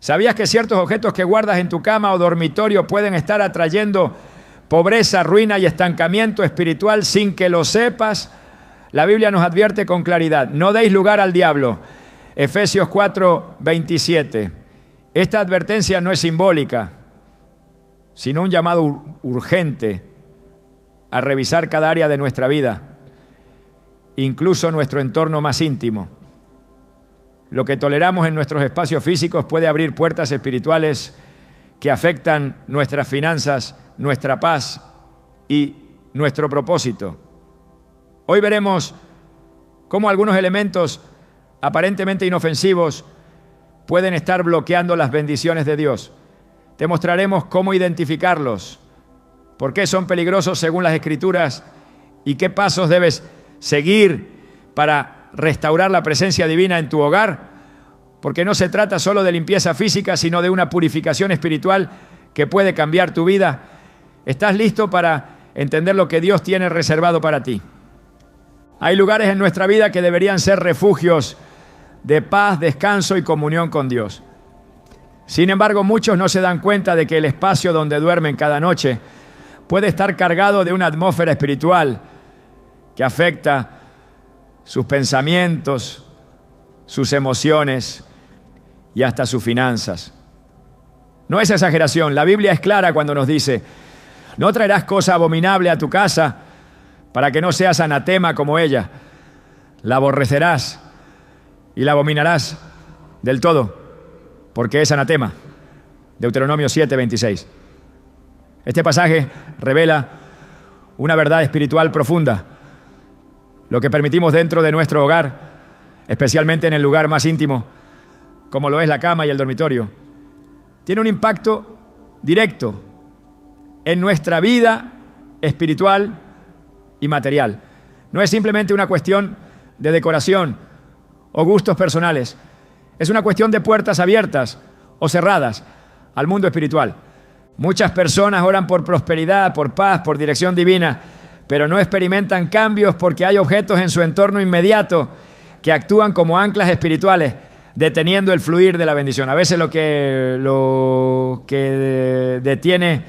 ¿Sabías que ciertos objetos que guardas en tu cama o dormitorio pueden estar atrayendo pobreza, ruina y estancamiento espiritual sin que lo sepas? La Biblia nos advierte con claridad: no deis lugar al diablo. Efesios 4:27. Esta advertencia no es simbólica, sino un llamado urgente a revisar cada área de nuestra vida, incluso nuestro entorno más íntimo. Lo que toleramos en nuestros espacios físicos puede abrir puertas espirituales que afectan nuestras finanzas, nuestra paz y nuestro propósito. Hoy veremos cómo algunos elementos aparentemente inofensivos pueden estar bloqueando las bendiciones de Dios. Te mostraremos cómo identificarlos, por qué son peligrosos según las Escrituras y qué pasos debes seguir para restaurar la presencia divina en tu hogar, porque no se trata solo de limpieza física, sino de una purificación espiritual que puede cambiar tu vida. ¿Estás listo para entender lo que Dios tiene reservado para ti? Hay lugares en nuestra vida que deberían ser refugios de paz, descanso y comunión con Dios. Sin embargo, muchos no se dan cuenta de que el espacio donde duermen cada noche puede estar cargado de una atmósfera espiritual que afecta sus pensamientos, sus emociones y hasta sus finanzas. No es exageración, la Biblia es clara cuando nos dice: no traerás cosa abominable a tu casa para que no seas anatema como ella. La aborrecerás y la abominarás del todo, porque es anatema. Deuteronomio 7:26. Este pasaje revela una verdad espiritual profunda. Lo que permitimos dentro de nuestro hogar, especialmente en el lugar más íntimo, como lo es la cama y el dormitorio, tiene un impacto directo en nuestra vida espiritual y material. No es simplemente una cuestión de decoración o gustos personales. Es una cuestión de puertas abiertas o cerradas al mundo espiritual. Muchas personas oran por prosperidad, por paz, por dirección divina, pero no experimentan cambios porque hay objetos en su entorno inmediato que actúan como anclas espirituales, deteniendo el fluir de la bendición. A veces lo que detiene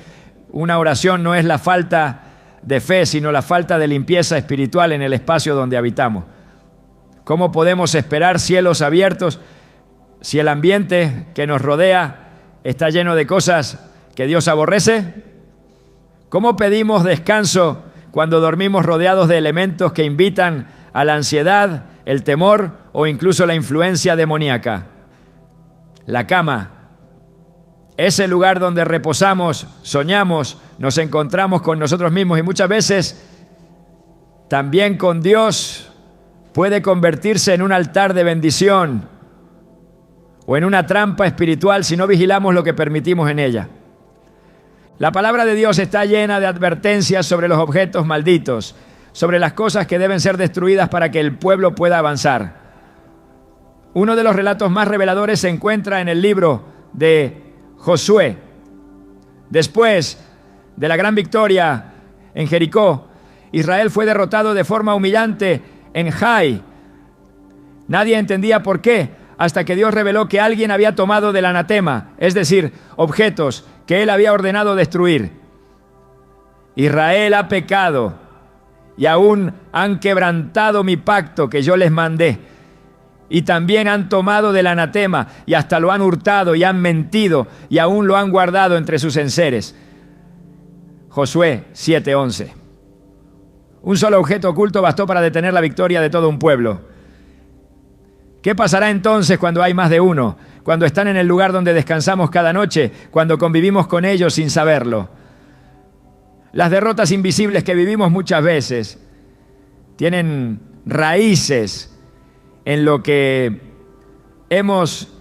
una oración no es la falta de fe, sino la falta de limpieza espiritual en el espacio donde habitamos. ¿Cómo podemos esperar cielos abiertos si el ambiente que nos rodea está lleno de cosas que Dios aborrece? ¿Cómo pedimos descanso cuando dormimos rodeados de elementos que invitan a la ansiedad, el temor o incluso la influencia demoníaca? La cama es el lugar donde reposamos, soñamos, nos encontramos con nosotros mismos y muchas veces también con Dios. Puede convertirse en un altar de bendición o en una trampa espiritual si no vigilamos lo que permitimos en ella. La palabra de Dios está llena de advertencias sobre los objetos malditos, sobre las cosas que deben ser destruidas para que el pueblo pueda avanzar. Uno de los relatos más reveladores se encuentra en el libro de Josué. Después de la gran victoria en Jericó, Israel fue derrotado de forma humillante en Jai. Nadie entendía por qué, hasta que Dios reveló que alguien había tomado del anatema, es decir, objetos que él había ordenado destruir. Israel ha pecado y aún han quebrantado mi pacto que yo les mandé. Y también han tomado del anatema y hasta lo han hurtado y han mentido y aún lo han guardado entre sus enseres. Josué 7:11. Un solo objeto oculto bastó para detener la victoria de todo un pueblo. ¿Qué pasará entonces cuando hay más de uno? Cuando están en el lugar donde descansamos cada noche, cuando convivimos con ellos sin saberlo. Las derrotas invisibles que vivimos muchas veces tienen raíces en lo que hemos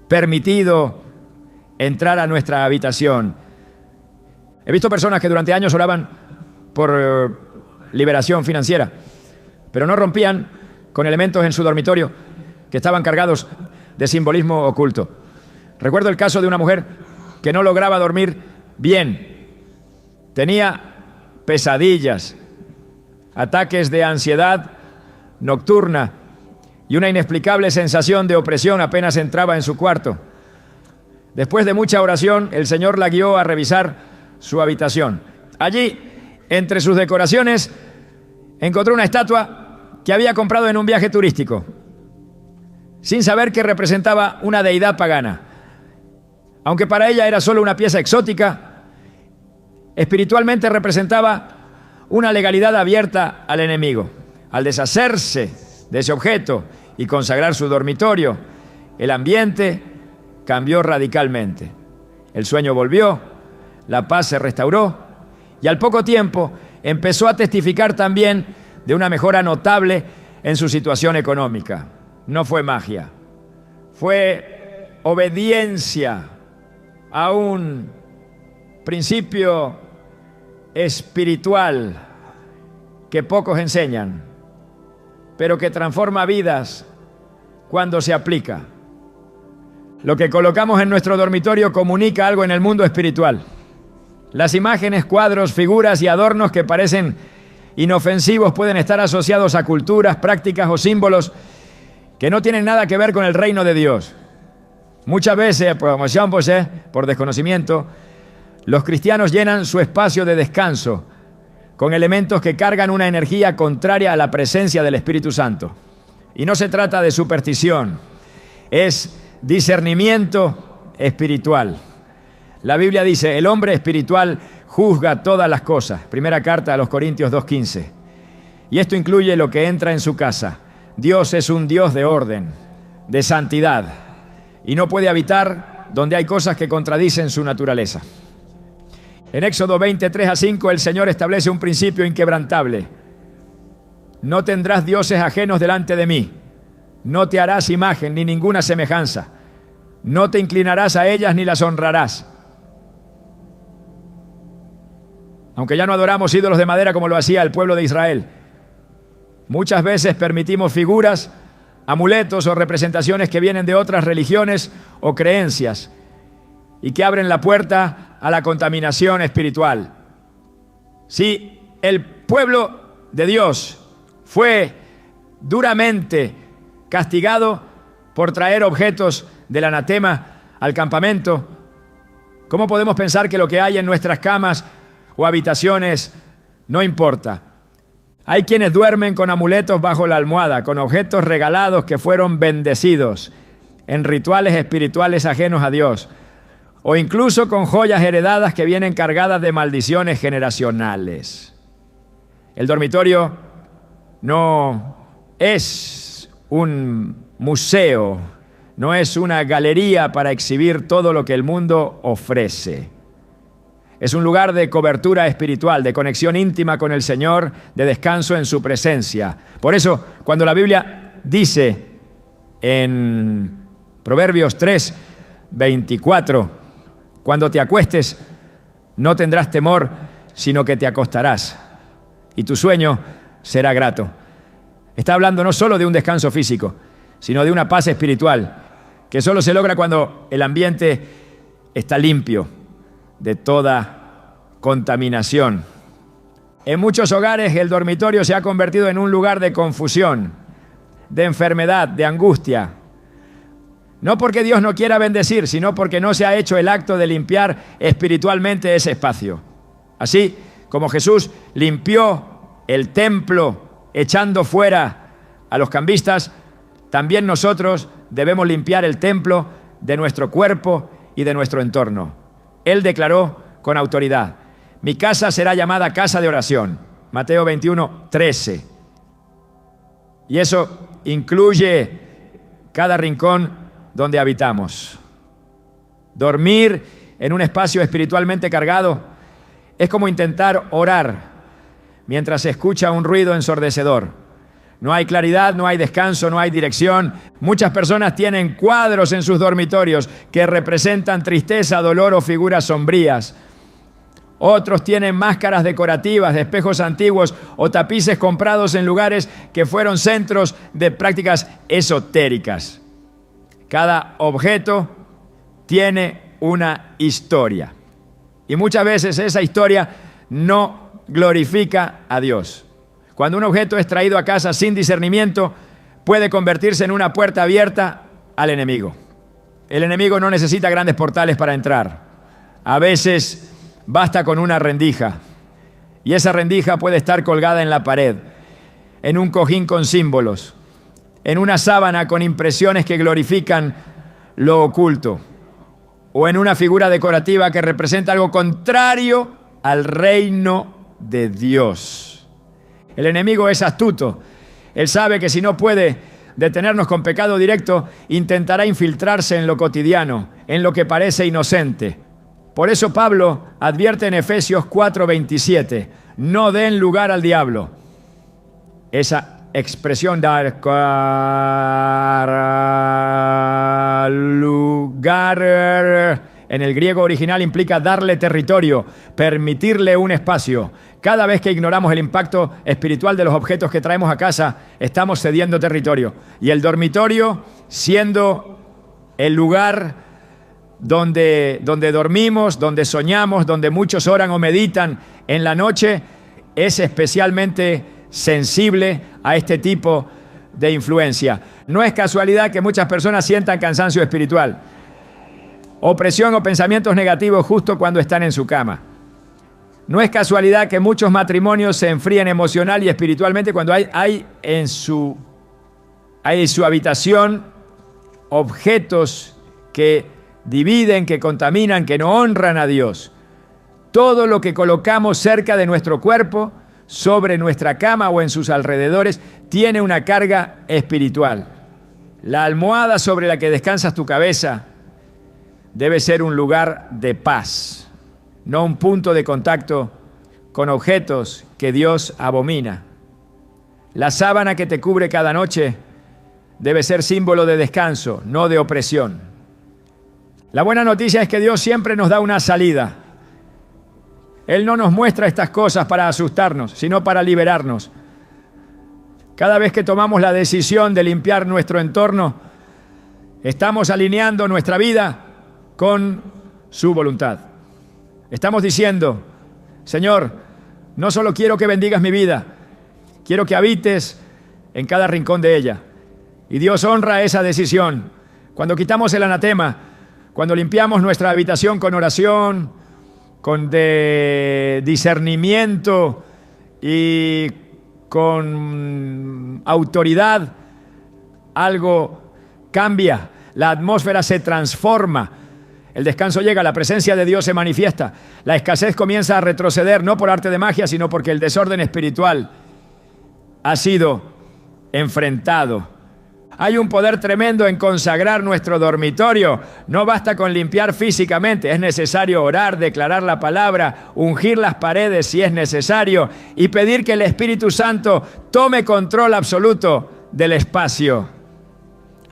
permitido entrar a nuestra habitación. He visto personas que durante años oraban por liberación financiera, pero no rompían con elementos en su dormitorio que estaban cargados de simbolismo oculto. Recuerdo el caso de una mujer que no lograba dormir bien. Tenía pesadillas, ataques de ansiedad nocturna y una inexplicable sensación de opresión apenas entraba en su cuarto. Después de mucha oración, el Señor la guió a revisar su habitación. Allí, entre sus decoraciones, encontró una estatua que había comprado en un viaje turístico, sin saber que representaba una deidad pagana. Aunque para ella era solo una pieza exótica, espiritualmente representaba una legalidad abierta al enemigo. Al deshacerse de ese objeto y consagrar su dormitorio, el ambiente cambió radicalmente. El sueño volvió, la paz se restauró y al poco tiempo empezó a testificar también de una mejora notable en su situación económica. No fue magia, fue obediencia a un principio espiritual que pocos enseñan, pero que transforma vidas cuando se aplica. Lo que colocamos en nuestro dormitorio comunica algo en el mundo espiritual. Las imágenes, cuadros, figuras y adornos que parecen inofensivos pueden estar asociados a culturas, prácticas o símbolos que no tienen nada que ver con el reino de Dios. Muchas veces, por desconocimiento, los cristianos llenan su espacio de descanso con elementos que cargan una energía contraria a la presencia del Espíritu Santo. Y no se trata de superstición, es discernimiento espiritual. La Biblia dice, el hombre espiritual juzga todas las cosas. Primera carta a los Corintios 2:15. Y esto incluye lo que entra en su casa. Dios es un Dios de orden, de santidad, y no puede habitar donde hay cosas que contradicen su naturaleza. En Éxodo 20:3-5, el Señor establece un principio inquebrantable. No tendrás dioses ajenos delante de mí. No te harás imagen ni ninguna semejanza. No te inclinarás a ellas ni las honrarás. Aunque ya no adoramos ídolos de madera como lo hacía el pueblo de Israel, muchas veces permitimos figuras, amuletos o representaciones que vienen de otras religiones o creencias y que abren la puerta a la contaminación espiritual. Si el pueblo de Dios fue duramente castigado por traer objetos del anatema al campamento, ¿cómo podemos pensar que lo que hay en nuestras camas o habitaciones no importa? Hay quienes duermen con amuletos bajo la almohada, con objetos regalados que fueron bendecidos en rituales espirituales ajenos a Dios, o incluso con joyas heredadas que vienen cargadas de maldiciones generacionales. El dormitorio no es un museo, no es una galería para exhibir todo lo que el mundo ofrece. Es un lugar de cobertura espiritual, de conexión íntima con el Señor, de descanso en su presencia. Por eso, cuando la Biblia dice en Proverbios 3:24, cuando te acuestes, no tendrás temor, sino que te acostarás, y tu sueño será grato. Está hablando no solo de un descanso físico, sino de una paz espiritual, que solo se logra cuando el ambiente está limpio de toda contaminación. En muchos hogares el dormitorio se ha convertido en un lugar de confusión, de enfermedad, de angustia. No porque Dios no quiera bendecir, sino porque no se ha hecho el acto de limpiar espiritualmente ese espacio. Así como Jesús limpió el templo echando fuera a los cambistas, también nosotros debemos limpiar el templo de nuestro cuerpo y de nuestro entorno. Él declaró con autoridad, mi casa será llamada casa de oración. Mateo 21:13. Y eso incluye cada rincón donde habitamos. Dormir en un espacio espiritualmente cargado es como intentar orar mientras se escucha un ruido ensordecedor. No hay claridad, no hay descanso, no hay dirección. Muchas personas tienen cuadros en sus dormitorios que representan tristeza, dolor o figuras sombrías. Otros tienen máscaras decorativas de espejos antiguos o tapices comprados en lugares que fueron centros de prácticas esotéricas. Cada objeto tiene una historia. Y muchas veces esa historia no glorifica a Dios. Cuando un objeto es traído a casa sin discernimiento, puede convertirse en una puerta abierta al enemigo. El enemigo no necesita grandes portales para entrar. A veces basta con una rendija. Y esa rendija puede estar colgada en la pared, en un cojín con símbolos, en una sábana con impresiones que glorifican lo oculto, o en una figura decorativa que representa algo contrario al reino de Dios. El enemigo es astuto. Él sabe que si no puede detenernos con pecado directo, intentará infiltrarse en lo cotidiano, en lo que parece inocente. Por eso Pablo advierte en Efesios 4:27, no den lugar al diablo. Esa expresión, dar lugar, en el griego original implica darle territorio, permitirle un espacio. Cada vez que ignoramos el impacto espiritual de los objetos que traemos a casa, estamos cediendo territorio. Y el dormitorio, siendo el lugar donde dormimos, donde soñamos, donde muchos oran o meditan en la noche, es especialmente sensible a este tipo de influencia. No es casualidad que muchas personas sientan cansancio espiritual, opresión o pensamientos negativos justo cuando están en su cama. No es casualidad que muchos matrimonios se enfríen emocional y espiritualmente cuando hay en su habitación objetos que dividen, que contaminan, que no honran a Dios. Todo lo que colocamos cerca de nuestro cuerpo, sobre nuestra cama o en sus alrededores, tiene una carga espiritual. La almohada sobre la que descansas tu cabeza debe ser un lugar de paz, no un punto de contacto con objetos que Dios abomina. La sábana que te cubre cada noche debe ser símbolo de descanso, no de opresión. La buena noticia es que Dios siempre nos da una salida. Él no nos muestra estas cosas para asustarnos, sino para liberarnos. Cada vez que tomamos la decisión de limpiar nuestro entorno, estamos alineando nuestra vida con su voluntad. Estamos diciendo, Señor, no solo quiero que bendigas mi vida, quiero que habites en cada rincón de ella. Y Dios honra esa decisión. Cuando quitamos el anatema, cuando limpiamos nuestra habitación con oración, con discernimiento y con autoridad, algo cambia, la atmósfera se transforma, el descanso llega, la presencia de Dios se manifiesta, la escasez comienza a retroceder, no por arte de magia, sino porque el desorden espiritual ha sido enfrentado. Hay un poder tremendo en consagrar nuestro dormitorio. No basta con limpiar físicamente, es necesario orar, declarar la palabra, ungir las paredes si es necesario y pedir que el Espíritu Santo tome control absoluto del espacio.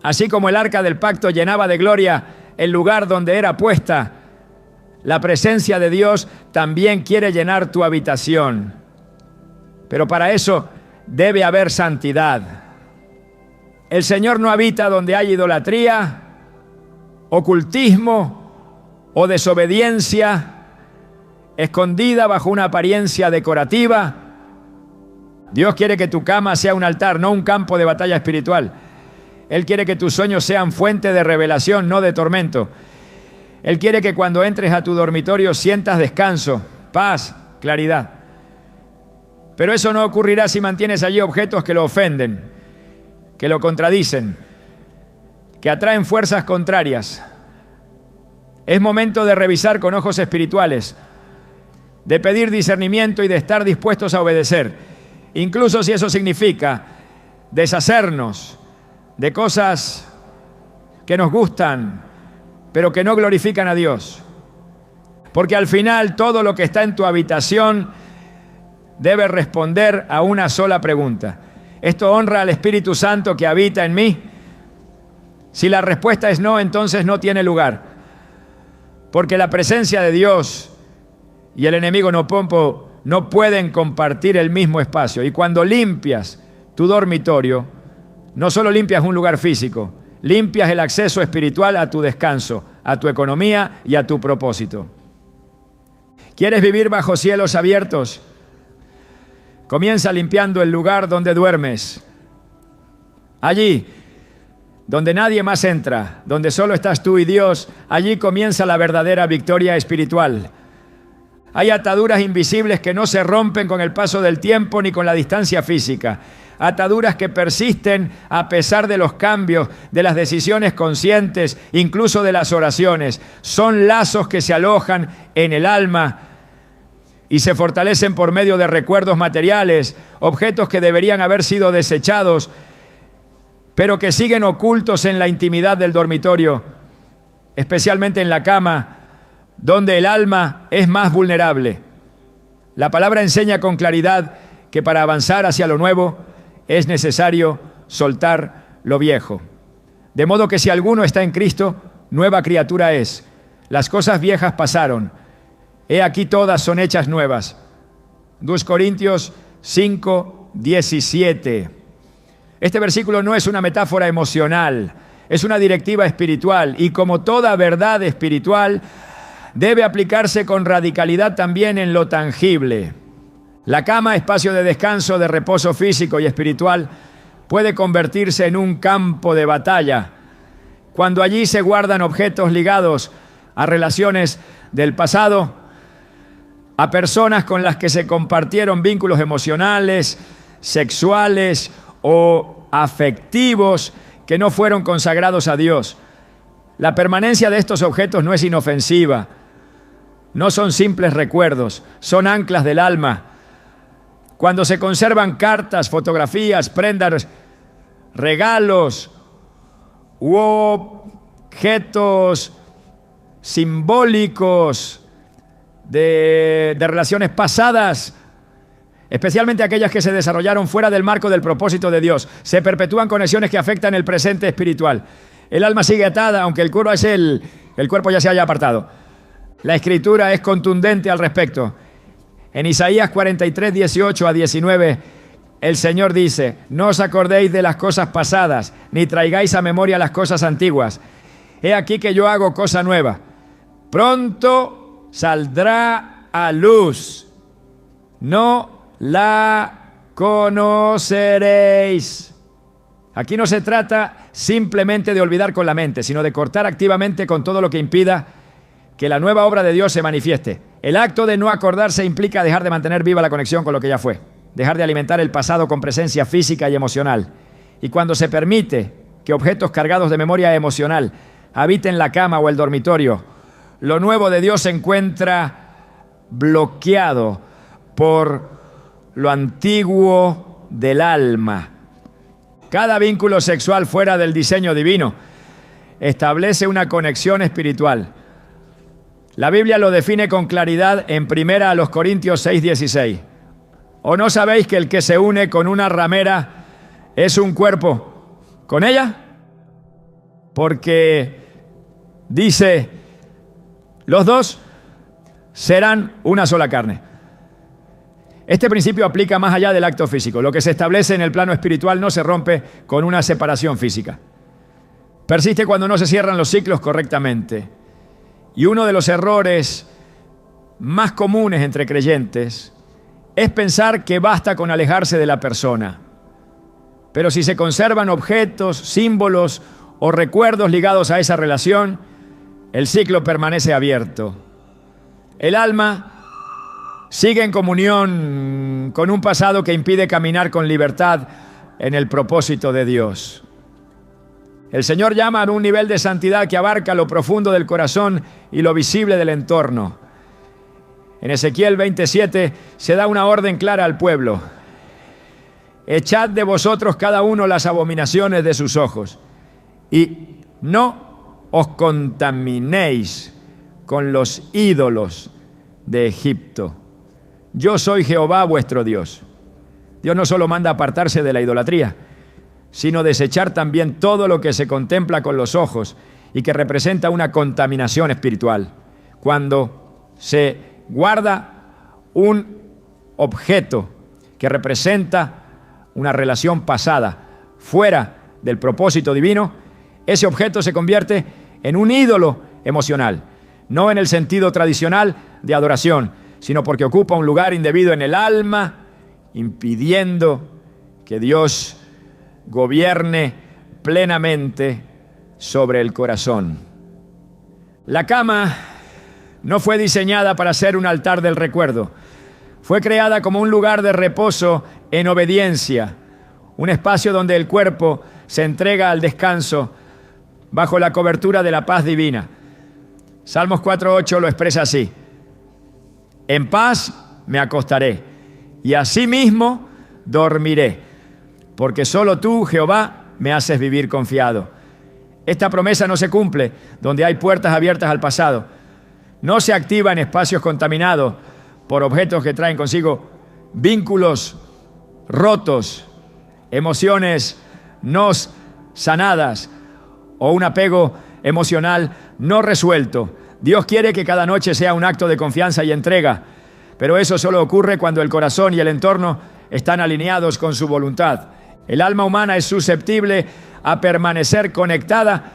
Así como el arca del pacto llenaba de gloria el lugar donde era puesta, la presencia de Dios también quiere llenar tu habitación. Pero para eso debe haber santidad. El Señor no habita donde hay idolatría, ocultismo o desobediencia escondida bajo una apariencia decorativa. Dios quiere que tu cama sea un altar, no un campo de batalla espiritual. Él quiere que tus sueños sean fuente de revelación, no de tormento. Él quiere que cuando entres a tu dormitorio sientas descanso, paz, claridad. Pero eso no ocurrirá si mantienes allí objetos que lo ofenden, que lo contradicen, que atraen fuerzas contrarias. Es momento de revisar con ojos espirituales, de pedir discernimiento y de estar dispuestos a obedecer, incluso si eso significa deshacernos de cosas que nos gustan, pero que no glorifican a Dios. Porque al final todo lo que está en tu habitación debe responder a una sola pregunta. ¿Esto honra al Espíritu Santo que habita en mí? Si la respuesta es no, entonces no tiene lugar. Porque la presencia de Dios y el enemigo no pueden compartir el mismo espacio. Y cuando limpias tu dormitorio, no solo limpias un lugar físico, limpias el acceso espiritual a tu descanso, a tu economía y a tu propósito. ¿Quieres vivir bajo cielos abiertos? Comienza limpiando el lugar donde duermes. Allí, donde nadie más entra, donde solo estás tú y Dios, allí comienza la verdadera victoria espiritual. Hay ataduras invisibles que no se rompen con el paso del tiempo ni con la distancia física. Ataduras que persisten a pesar de los cambios, de las decisiones conscientes, incluso de las oraciones. Son lazos que se alojan en el alma y se fortalecen por medio de recuerdos materiales, objetos que deberían haber sido desechados, pero que siguen ocultos en la intimidad del dormitorio, especialmente en la cama, donde el alma es más vulnerable. La palabra enseña con claridad que para avanzar hacia lo nuevo es necesario soltar lo viejo. De modo que si alguno está en Cristo, nueva criatura es. Las cosas viejas pasaron. He aquí todas son hechas nuevas. 2 Corintios 5, 17. Este versículo no es una metáfora emocional, es una directiva espiritual y como toda verdad espiritual, debe aplicarse con radicalidad también en lo tangible. La cama, espacio de descanso, de reposo físico y espiritual, puede convertirse en un campo de batalla cuando allí se guardan objetos ligados a relaciones del pasado, a personas con las que se compartieron vínculos emocionales, sexuales o afectivos que no fueron consagrados a Dios. La permanencia de estos objetos no es inofensiva, no son simples recuerdos, son anclas del alma. Cuando se conservan cartas, fotografías, prendas, regalos u objetos simbólicos de relaciones pasadas, especialmente aquellas que se desarrollaron fuera del marco del propósito de Dios, se perpetúan conexiones que afectan el presente espiritual. El alma sigue atada, aunque el cuerpo ya se haya apartado. La Escritura es contundente al respecto. En Isaías 43, 18 a 19, el Señor dice: no os acordéis de las cosas pasadas, ni traigáis a memoria las cosas antiguas. He aquí que yo hago cosa nueva. Pronto saldrá a luz. No la conoceréis. Aquí no se trata simplemente de olvidar con la mente, sino de cortar activamente con todo lo que impida que la nueva obra de Dios se manifieste. El acto de no acordarse implica dejar de mantener viva la conexión con lo que ya fue, dejar de alimentar el pasado con presencia física y emocional. Y cuando se permite que objetos cargados de memoria emocional habiten la cama o el dormitorio, lo nuevo de Dios se encuentra bloqueado por lo antiguo del alma. Cada vínculo sexual fuera del diseño divino establece una conexión espiritual. La Biblia lo define con claridad en 1 Corintios 6, 16. ¿O no sabéis que el que se une con una ramera es un cuerpo con ella? Porque dice, los dos serán una sola carne. Este principio aplica más allá del acto físico. Lo que se establece en el plano espiritual no se rompe con una separación física. Persiste cuando no se cierran los ciclos correctamente. Y uno de los errores más comunes entre creyentes es pensar que basta con alejarse de la persona. Pero si se conservan objetos, símbolos o recuerdos ligados a esa relación, el ciclo permanece abierto. El alma sigue en comunión con un pasado que impide caminar con libertad en el propósito de Dios. El Señor llama a un nivel de santidad que abarca lo profundo del corazón y lo visible del entorno. En Ezequiel 27 se da una orden clara al pueblo: echad de vosotros cada uno las abominaciones de sus ojos y no os contaminéis con los ídolos de Egipto. Yo soy Jehová vuestro Dios. Dios no solo manda apartarse de la idolatría, sino desechar también todo lo que se contempla con los ojos y que representa una contaminación espiritual. Cuando se guarda un objeto que representa una relación pasada fuera del propósito divino, ese objeto se convierte en un ídolo emocional, no en el sentido tradicional de adoración, sino porque ocupa un lugar indebido en el alma, impidiendo que Dios gobierne plenamente sobre el corazón. La cama no fue diseñada para ser un altar del recuerdo. Fue creada como un lugar de reposo en obediencia, un espacio donde el cuerpo se entrega al descanso bajo la cobertura de la paz divina. Salmos 4:8 lo expresa así: en paz me acostaré y asimismo dormiré, porque solo tú, Jehová, me haces vivir confiado. Esta promesa no se cumple donde hay puertas abiertas al pasado. No se activa en espacios contaminados por objetos que traen consigo vínculos rotos, emociones no sanadas o un apego emocional no resuelto. Dios quiere que cada noche sea un acto de confianza y entrega, pero eso solo ocurre cuando el corazón y el entorno están alineados con su voluntad. El alma humana es susceptible a permanecer conectada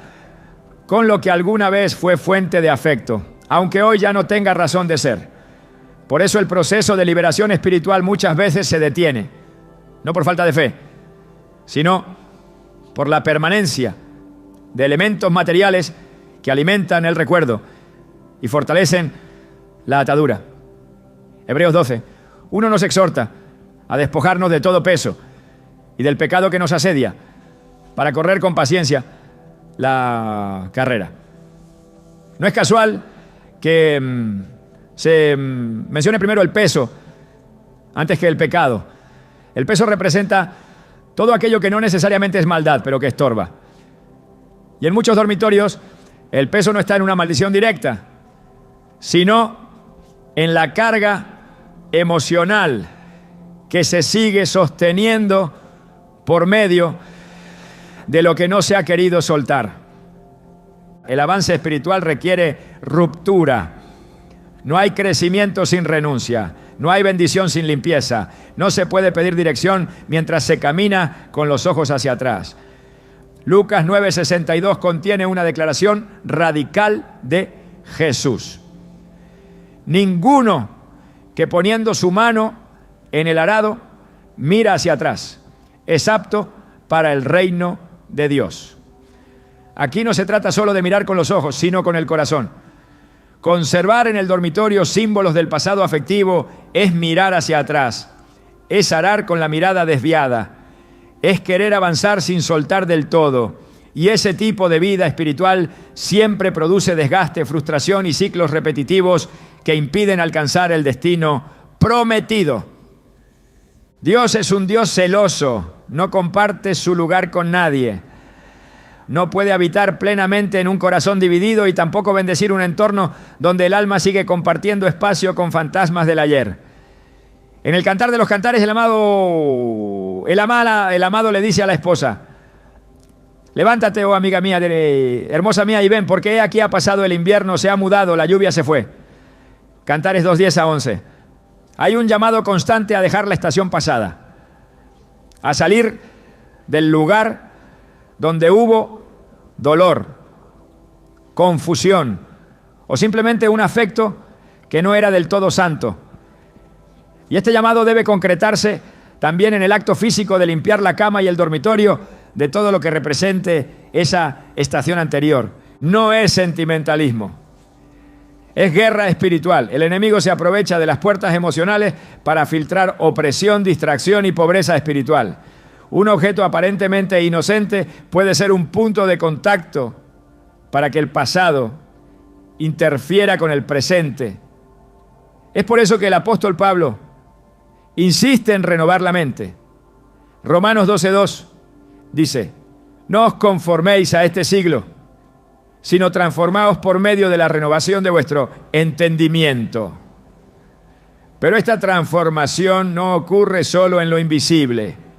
con lo que alguna vez fue fuente de afecto, aunque hoy ya no tenga razón de ser. Por eso el proceso de liberación espiritual muchas veces se detiene, no por falta de fe, sino por la permanencia de elementos materiales que alimentan el recuerdo y fortalecen la atadura. Hebreos 12. Uno nos exhorta a despojarnos de todo peso y del pecado que nos asedia para correr con paciencia la carrera. No es casual que se mencione primero el peso antes que el pecado. El peso representa todo aquello que no necesariamente es maldad, pero que estorba. Y en muchos dormitorios el peso no está en una maldición directa, sino en la carga emocional que se sigue sosteniendo por medio de lo que no se ha querido soltar. El avance espiritual requiere ruptura. No hay crecimiento sin renuncia. No hay bendición sin limpieza. No se puede pedir dirección mientras se camina con los ojos hacia atrás. Lucas 9:62 contiene una declaración radical de Jesús. Ninguno que poniendo su mano en el arado mira hacia atrás es apto para el reino de Dios. Aquí no se trata solo de mirar con los ojos, sino con el corazón. Conservar en el dormitorio símbolos del pasado afectivo es mirar hacia atrás, es arar con la mirada desviada, es querer avanzar sin soltar del todo. Y ese tipo de vida espiritual siempre produce desgaste, frustración y ciclos repetitivos que impiden alcanzar el destino prometido. Dios es un Dios celoso, no comparte su lugar con nadie. No puede habitar plenamente en un corazón dividido y tampoco bendecir un entorno donde el alma sigue compartiendo espacio con fantasmas del ayer. En el Cantar de los Cantares, el amado le dice a la esposa: levántate, oh amiga mía, hermosa mía, y ven, porque aquí ha pasado el invierno, se ha mudado, la lluvia se fue. Cantares 2:10-11. Hay un llamado constante a dejar la estación pasada, a salir del lugar donde hubo dolor, confusión o simplemente un afecto que no era del todo santo. Y este llamado debe concretarse también en el acto físico de limpiar la cama y el dormitorio de todo lo que represente esa estación anterior. No es sentimentalismo, es guerra espiritual. El enemigo se aprovecha de las puertas emocionales para filtrar opresión, distracción y pobreza espiritual. Un objeto aparentemente inocente puede ser un punto de contacto para que el pasado interfiera con el presente. Es por eso que el apóstol Pablo insiste en renovar la mente. Romanos 12:2 dice: no os conforméis a este siglo, sino transformaos por medio de la renovación de vuestro entendimiento. Pero esta transformación no ocurre solo en lo invisible.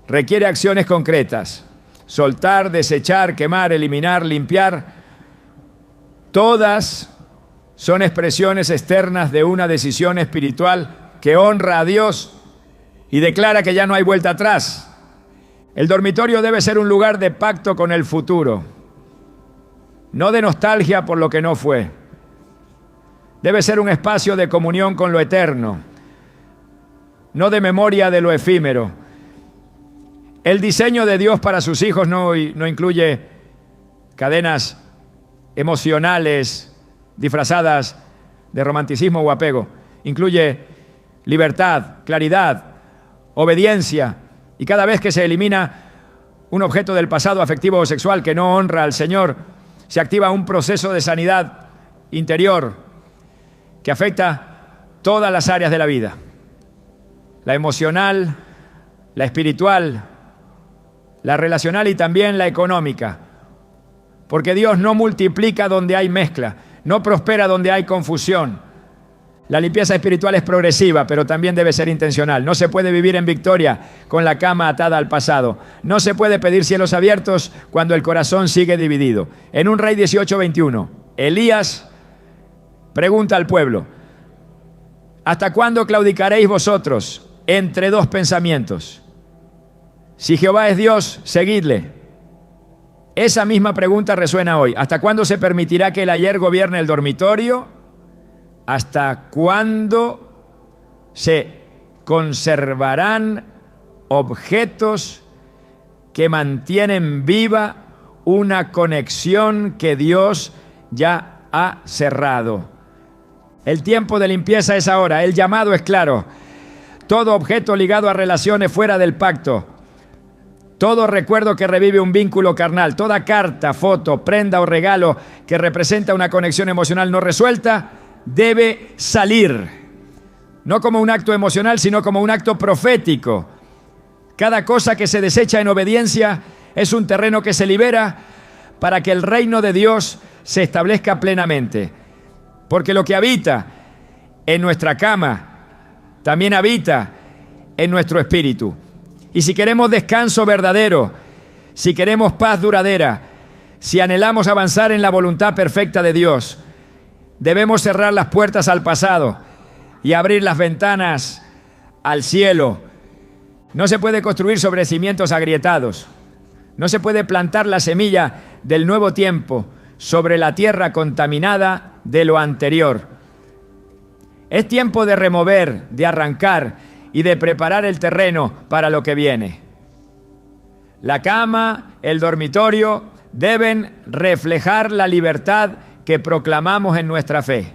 Requiere acciones concretas: soltar, desechar, quemar, eliminar, limpiar. Todas son expresiones externas de una decisión espiritual que honra a Dios y declara que ya no hay vuelta atrás. El dormitorio debe ser un lugar de pacto con el futuro, no de nostalgia por lo que no fue. Debe ser un espacio de comunión con lo eterno, no de memoria de lo efímero. El diseño de Dios para sus hijos no incluye cadenas emocionales disfrazadas de romanticismo o apego. Incluye libertad, claridad, obediencia, y cada vez que se elimina un objeto del pasado afectivo o sexual que no honra al Señor, se activa un proceso de sanidad interior que afecta todas las áreas de la vida: la emocional, la espiritual, la relacional y también la económica. Porque Dios no multiplica donde hay mezcla, no prospera donde hay confusión. La limpieza espiritual es progresiva, pero también debe ser intencional. No se puede vivir en victoria con la cama atada al pasado. No se puede pedir cielos abiertos cuando el corazón sigue dividido. En 1 Rey 18:21, Elías pregunta al pueblo: ¿hasta cuándo claudicaréis vosotros entre dos pensamientos? Si Jehová es Dios, seguidle. Esa misma pregunta resuena hoy. ¿Hasta cuándo se permitirá que el ayer gobierne el dormitorio? ¿Hasta cuándo se conservarán objetos que mantienen viva una conexión que Dios ya ha cerrado? El tiempo de limpieza es ahora. El llamado es claro. Todo objeto ligado a relaciones fuera del pacto, todo recuerdo que revive un vínculo carnal, toda carta, foto, prenda o regalo que representa una conexión emocional no resuelta, debe salir. No como un acto emocional, sino como un acto profético. Cada cosa que se desecha en obediencia es un terreno que se libera para que el reino de Dios se establezca plenamente. Porque lo que habita en nuestra cama también habita en nuestro espíritu. Y si queremos descanso verdadero, si queremos paz duradera, si anhelamos avanzar en la voluntad perfecta de Dios, debemos cerrar las puertas al pasado y abrir las ventanas al cielo. No se puede construir sobre cimientos agrietados. No se puede plantar la semilla del nuevo tiempo sobre la tierra contaminada de lo anterior. Es tiempo de remover, de arrancar y de preparar el terreno para lo que viene. La cama, el dormitorio deben reflejar la libertad que proclamamos en nuestra fe.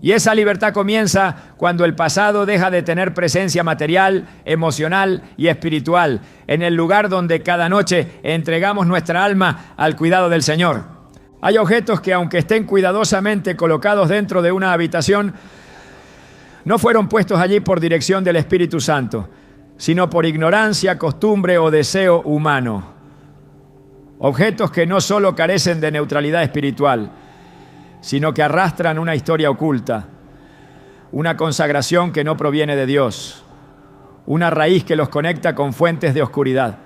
Y esa libertad comienza cuando el pasado deja de tener presencia material, emocional y espiritual en el lugar donde cada noche entregamos nuestra alma al cuidado del Señor. Hay objetos que, aunque estén cuidadosamente colocados dentro de una habitación, no fueron puestos allí por dirección del Espíritu Santo, sino por ignorancia, costumbre o deseo humano. Objetos que no solo carecen de neutralidad espiritual, sino que arrastran una historia oculta, una consagración que no proviene de Dios, una raíz que los conecta con fuentes de oscuridad.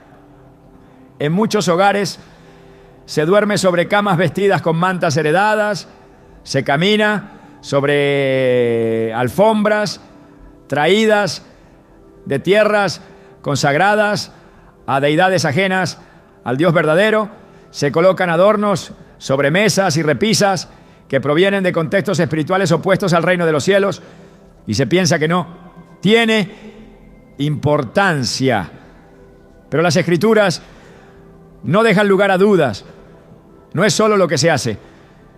En muchos hogares se duerme sobre camas vestidas con mantas heredadas, se camina sobre alfombras traídas de tierras consagradas a deidades ajenas al Dios verdadero, se colocan adornos sobre mesas y repisas que provienen de contextos espirituales opuestos al reino de los cielos, y se piensa que no tiene importancia. Pero las Escrituras no dejan lugar a dudas. No es solo lo que se hace,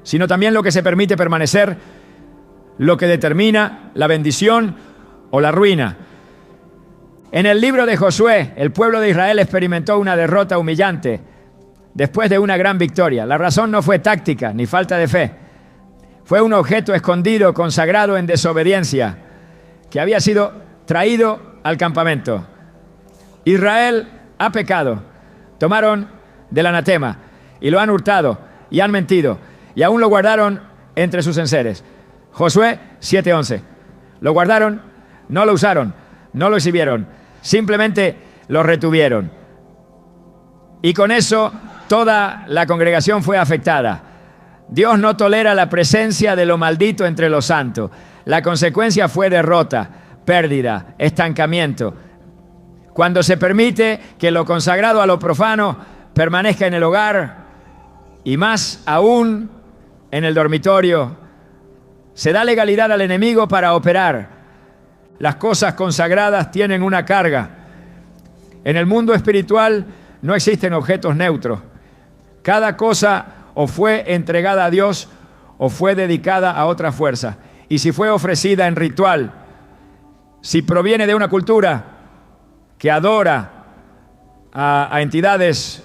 sino también lo que se permite permanecer, lo que determina la bendición o la ruina. En el libro de Josué, el pueblo de Israel experimentó una derrota humillante después de una gran victoria. La razón no fue táctica ni falta de fe. Fue un objeto escondido, consagrado en desobediencia, que había sido traído al campamento. Israel ha pecado. Tomaron del anatema y lo han hurtado y han mentido y aún lo guardaron entre sus enseres. Josué 7:11. Lo guardaron, no lo usaron, no lo exhibieron, simplemente lo retuvieron. Y con eso toda la congregación fue afectada. Dios no tolera la presencia de lo maldito entre los santos. La consecuencia fue derrota, pérdida, estancamiento. Cuando se permite que lo consagrado a lo profano permanezca en el hogar y más aún en el dormitorio, se da legalidad al enemigo para operar. Las cosas consagradas tienen una carga En el mundo espiritual no existen objetos neutros. Cada cosa o fue entregada a Dios o fue dedicada a otra fuerza. Y si fue ofrecida en ritual, si proviene de una cultura que adora a entidades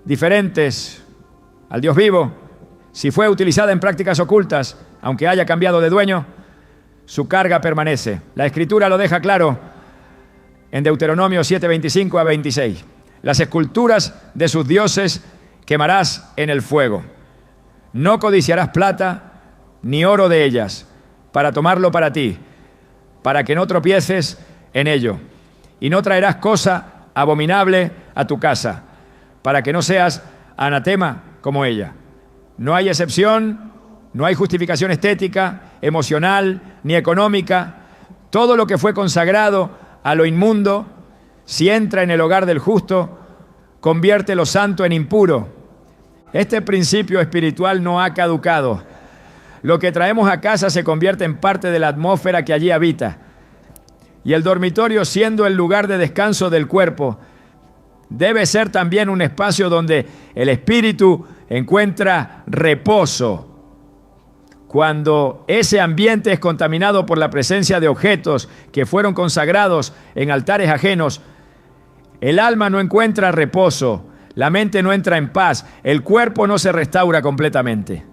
diferentes al Dios vivo, si fue utilizada en prácticas ocultas, aunque haya cambiado de dueño, su carga permanece. La Escritura lo deja claro en Deuteronomio 7:25 a 26. Las esculturas de sus dioses quemarás en el fuego. No codiciarás plata ni oro de ellas para tomarlo para ti, para que no tropieces en ello. Y no traerás cosa abominable a tu casa, para que no seas anatema como ella. No hay excepción, no hay justificación estética, emocional, ni económica. Todo lo que fue consagrado a lo inmundo, si entra en el hogar del justo, convierte lo santo en impuro. Este principio espiritual no ha caducado. Lo que traemos a casa se convierte en parte de la atmósfera que allí habita. Y el dormitorio, siendo el lugar de descanso del cuerpo, debe ser también un espacio donde el espíritu encuentra reposo. Cuando ese ambiente es contaminado por la presencia de objetos que fueron consagrados en altares ajenos, el alma no encuentra reposo, la mente no entra en paz, el cuerpo no se restaura completamente.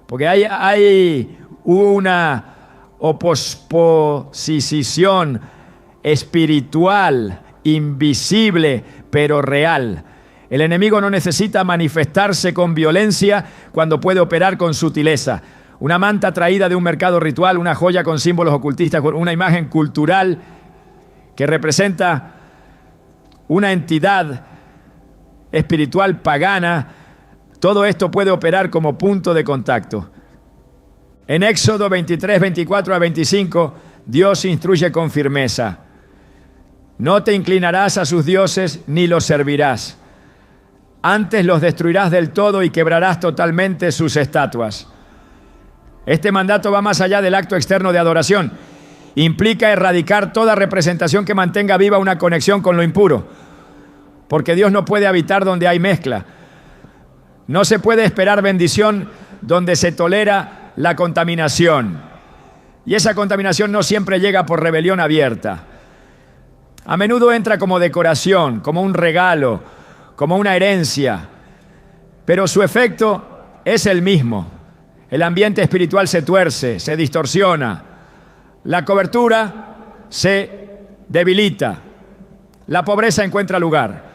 Porque hay una oposición espiritual, invisible, pero real. El enemigo no necesita manifestarse con violencia cuando puede operar con sutileza. Una manta traída de un mercado ritual, una joya con símbolos ocultistas, una imagen cultural que representa una entidad espiritual pagana, todo esto puede operar como punto de contacto. En Éxodo 23, 24 a 25, Dios instruye con firmeza: no te inclinarás a sus dioses ni los servirás. Antes los destruirás del todo y quebrarás totalmente sus estatuas. Este mandato va más allá del acto externo de adoración. Implica erradicar toda representación que mantenga viva una conexión con lo impuro. Porque Dios no puede habitar donde hay mezcla. No se puede esperar bendición donde se tolera la contaminación. Y esa contaminación no siempre llega por rebelión abierta. A menudo entra como decoración, como un regalo, como una herencia. Pero su efecto es el mismo. El ambiente espiritual se tuerce, se distorsiona. La cobertura se debilita. La pobreza encuentra lugar.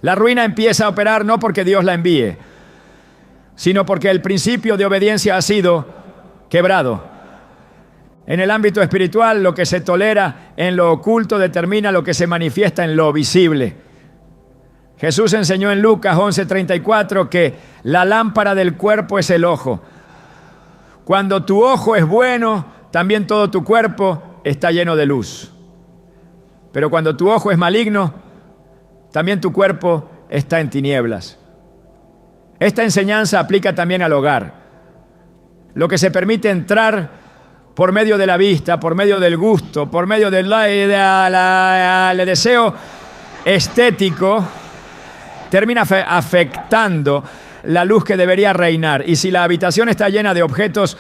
La ruina empieza a operar no porque Dios la envíe, sino porque el principio de obediencia ha sido quebrado. En el ámbito espiritual, lo que se tolera en lo oculto determina lo que se manifiesta en lo visible. Jesús enseñó en Lucas 11:34 que la lámpara del cuerpo es el ojo. Cuando tu ojo es bueno, también todo tu cuerpo está lleno de luz. Pero cuando tu ojo es maligno, también tu cuerpo está en tinieblas. Esta enseñanza aplica también al hogar. Lo que se permite entrar por medio de la vista, por medio del gusto, por medio del deseo estético, termina afectando la luz que debería reinar. Y si la habitación está llena de objetos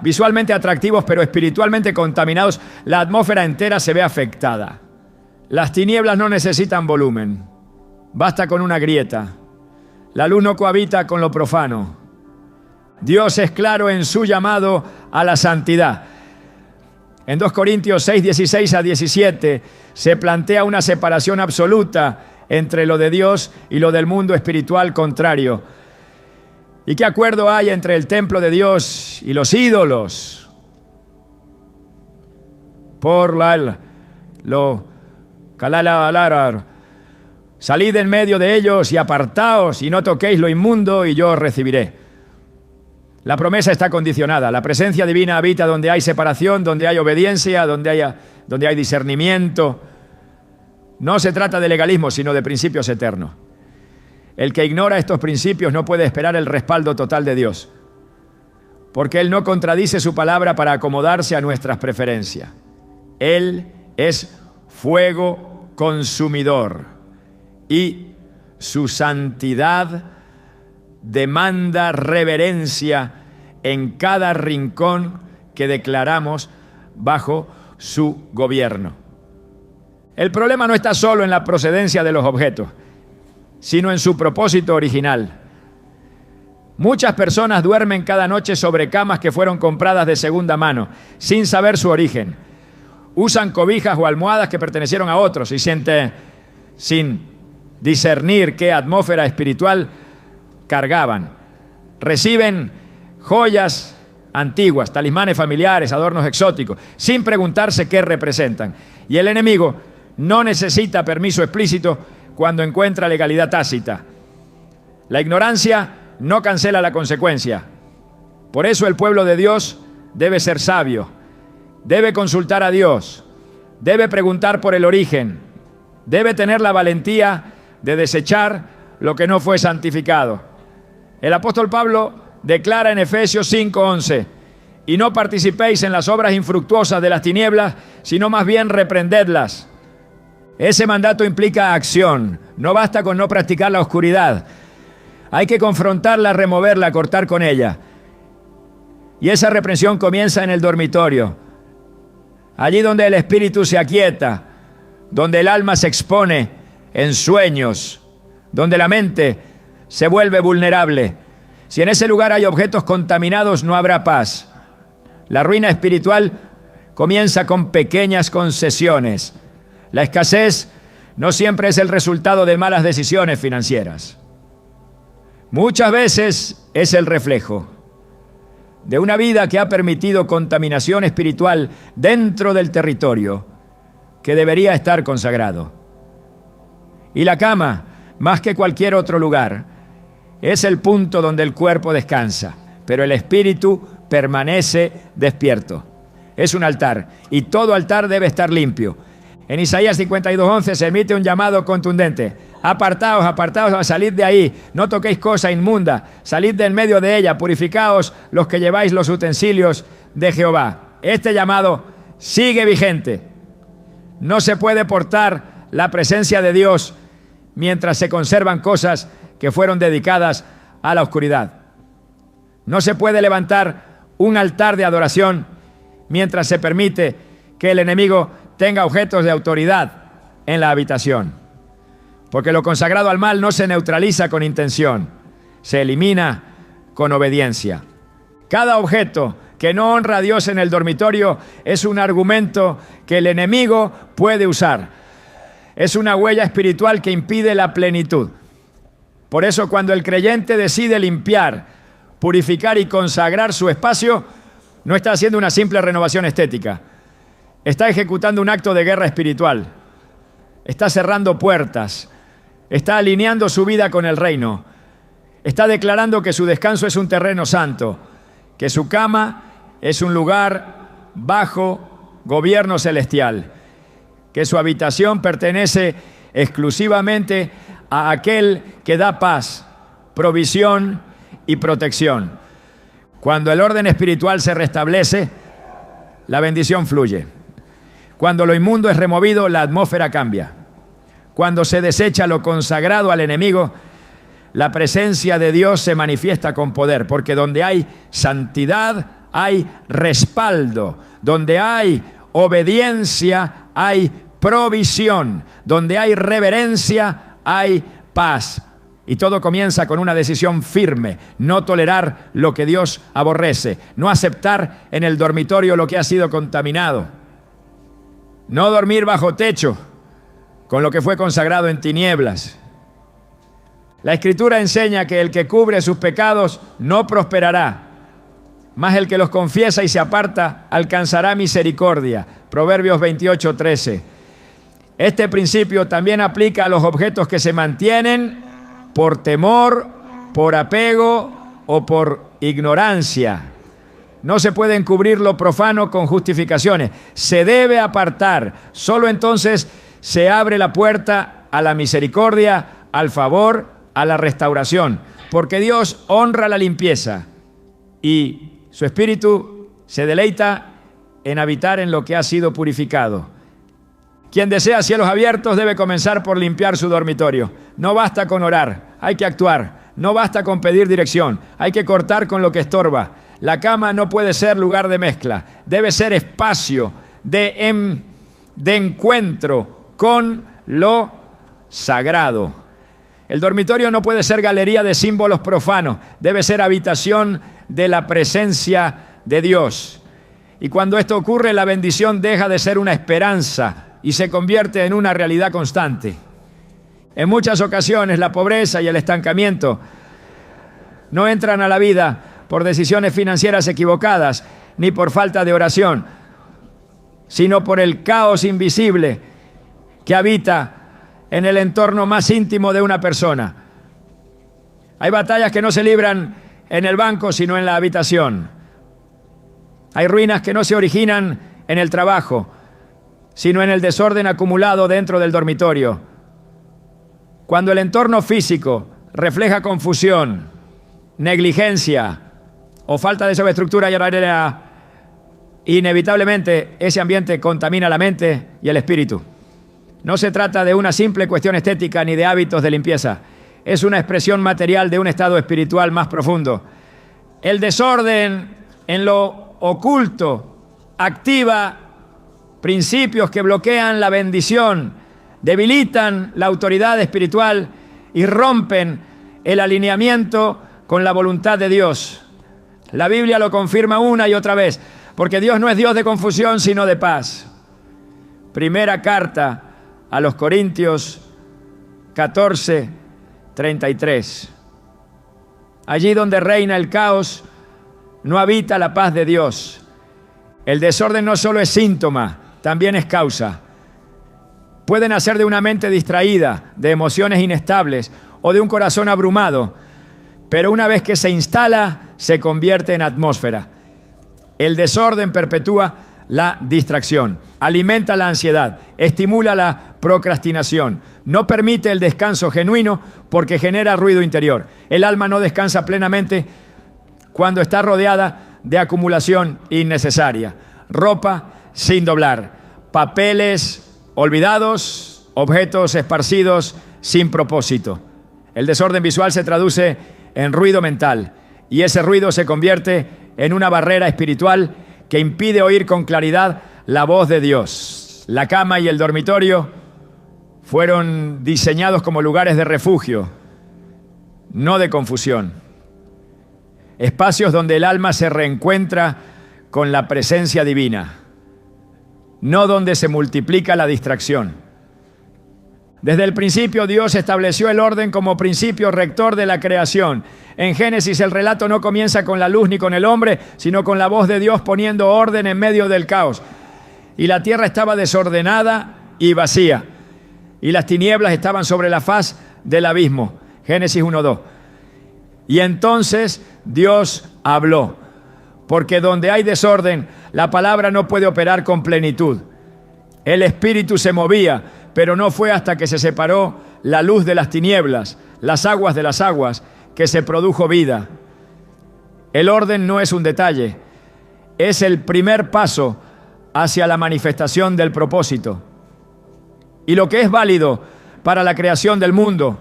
visualmente atractivos pero espiritualmente contaminados, la atmósfera entera se ve afectada. Las tinieblas no necesitan volumen, basta con una grieta. La luz no cohabita con lo profano. Dios es claro en su llamado a la santidad. En 2 Corintios 6, 16 a 17 se plantea una separación absoluta entre lo de Dios y lo del mundo espiritual contrario. ¿Y qué acuerdo hay entre el templo de Dios y los ídolos? Salid en medio de ellos y apartaos y no toquéis lo inmundo y yo os recibiré. La promesa está condicionada. La presencia divina habita donde hay separación, donde hay obediencia, donde hay discernimiento. No se trata de legalismo, sino de principios eternos. El que ignora estos principios no puede esperar el respaldo total de Dios, porque Él no contradice su palabra para acomodarse a nuestras preferencias. Él es fuego consumidor y su santidad demanda reverencia en cada rincón que declaramos bajo su gobierno. El problema no está solo en la procedencia de los objetos, sino en su propósito original. Muchas personas duermen cada noche sobre camas que fueron compradas de segunda mano, sin saber su origen. Usan cobijas o almohadas que pertenecieron a otros y sin discernir qué atmósfera espiritual cargaban. Reciben joyas antiguas, talismanes familiares, adornos exóticos, sin preguntarse qué representan. Y el enemigo no necesita permiso explícito cuando encuentra legalidad tácita. La ignorancia no cancela la consecuencia. Por eso el pueblo de Dios debe ser sabio, debe consultar a Dios, debe preguntar por el origen, debe tener la valentía de desechar lo que no fue santificado. El apóstol Pablo declara en Efesios 5:11: y no participéis en las obras infructuosas de las tinieblas, sino más bien reprendedlas. Ese mandato implica acción. No basta con no practicar la oscuridad. Hay que confrontarla, removerla, cortar con ella. Y esa reprensión comienza en el dormitorio. Allí donde el espíritu se aquieta, donde el alma se expone en sueños, donde la mente se vuelve vulnerable. Si en ese lugar hay objetos contaminados, no habrá paz. La ruina espiritual comienza con pequeñas concesiones. La escasez no siempre es el resultado de malas decisiones financieras. Muchas veces es el reflejo de una vida que ha permitido contaminación espiritual dentro del territorio que debería estar consagrado. Y la cama, más que cualquier otro lugar, es el punto donde el cuerpo descansa, pero el espíritu permanece despierto. Es un altar y todo altar debe estar limpio. En Isaías 52:11 se emite un llamado contundente: apartaos, apartaos, salid de ahí, no toquéis cosa inmunda, salid del medio de ella, purificaos los que lleváis los utensilios de Jehová. Este llamado sigue vigente. No se puede portar la presencia de Dios mientras se conservan cosas que fueron dedicadas a la oscuridad. No se puede levantar un altar de adoración mientras se permite que el enemigo tenga objetos de autoridad en la habitación. Porque lo consagrado al mal no se neutraliza con intención, se elimina con obediencia. Cada objeto que no honra a Dios en el dormitorio es un argumento que el enemigo puede usar. Es una huella espiritual que impide la plenitud. Por eso, cuando el creyente decide limpiar, purificar y consagrar su espacio, no está haciendo una simple renovación estética. Está ejecutando un acto de guerra espiritual. Está cerrando puertas. Está alineando su vida con el reino. Está declarando que su descanso es un terreno santo, que su cama es un lugar bajo gobierno celestial, que su habitación pertenece exclusivamente a aquel que da paz, provisión y protección. Cuando el orden espiritual se restablece, la bendición fluye. Cuando lo inmundo es removido, la atmósfera cambia. Cuando se desecha lo consagrado al enemigo, la presencia de Dios se manifiesta con poder, porque donde hay santidad hay respaldo, donde hay obediencia hay provisión, donde hay reverencia hay paz. Y todo comienza con una decisión firme: no tolerar lo que Dios aborrece, no aceptar en el dormitorio lo que ha sido contaminado, no dormir bajo techo con lo que fue consagrado en tinieblas. La Escritura enseña que el que cubre sus pecados no prosperará, mas el que los confiesa y se aparta alcanzará misericordia. Proverbios 28:13. Este principio también aplica a los objetos que se mantienen por temor, por apego o por ignorancia. No se puede encubrir lo profano con justificaciones. Se debe apartar. Solo entonces se abre la puerta a la misericordia, al favor, a la restauración. Porque Dios honra la limpieza y su espíritu se deleita en habitar en lo que ha sido purificado. Quien desea cielos abiertos debe comenzar por limpiar su dormitorio. No basta con orar, hay que actuar. No basta con pedir dirección, hay que cortar con lo que estorba. La cama no puede ser lugar de mezcla, debe ser espacio de encuentro con lo sagrado. El dormitorio no puede ser galería de símbolos profanos, debe ser habitación de la presencia de Dios. Y cuando esto ocurre, la bendición deja de ser una esperanza y se convierte en una realidad constante. En muchas ocasiones la pobreza y el estancamiento no entran a la vida por decisiones financieras equivocadas ni por falta de oración, sino por el caos invisible que habita en el entorno más íntimo de una persona. Hay batallas que no se libran en el banco, sino en la habitación. Hay ruinas que no se originan en el trabajo, sino en el desorden acumulado dentro del dormitorio. Cuando el entorno físico refleja confusión, negligencia o falta de subestructura y horaria, inevitablemente ese ambiente contamina la mente y el espíritu. No se trata de una simple cuestión estética ni de hábitos de limpieza. Es una expresión material de un estado espiritual más profundo. El desorden en lo oculto activa principios que bloquean la bendición, debilitan la autoridad espiritual y rompen el alineamiento con la voluntad de Dios. La Biblia lo confirma una y otra vez, porque Dios no es Dios de confusión, sino de paz. Primera carta a los Corintios 14:33. Allí donde reina el caos, no habita la paz de Dios. El desorden no solo es síntoma, también es causa. Puede nacer de una mente distraída, de emociones inestables o de un corazón abrumado, pero una vez que se instala, se convierte en atmósfera. El desorden perpetúa la distracción, alimenta la ansiedad, estimula la procrastinación, no permite el descanso genuino porque genera ruido interior. El alma no descansa plenamente cuando está rodeada de acumulación innecesaria. Ropa sin doblar, papeles olvidados, objetos esparcidos sin propósito. El desorden visual se traduce en ruido mental y ese ruido se convierte en una barrera espiritual que impide oír con claridad la voz de Dios. La cama y el dormitorio fueron diseñados como lugares de refugio, no de confusión. Espacios donde el alma se reencuentra con la presencia divina, no donde se multiplica la distracción. Desde el principio Dios estableció el orden como principio rector de la creación. En Génesis el relato no comienza con la luz ni con el hombre, sino con la voz de Dios poniendo orden en medio del caos. Y la tierra estaba desordenada y vacía, y las tinieblas estaban sobre la faz del abismo. Génesis 1:2. Y entonces Dios habló, porque donde hay desorden, la palabra no puede operar con plenitud. El espíritu se movía, pero no fue hasta que se separó la luz de las tinieblas, las aguas de las aguas, que se produjo vida. El orden no es un detalle, es el primer paso hacia la manifestación del propósito. Y lo que es válido para la creación del mundo,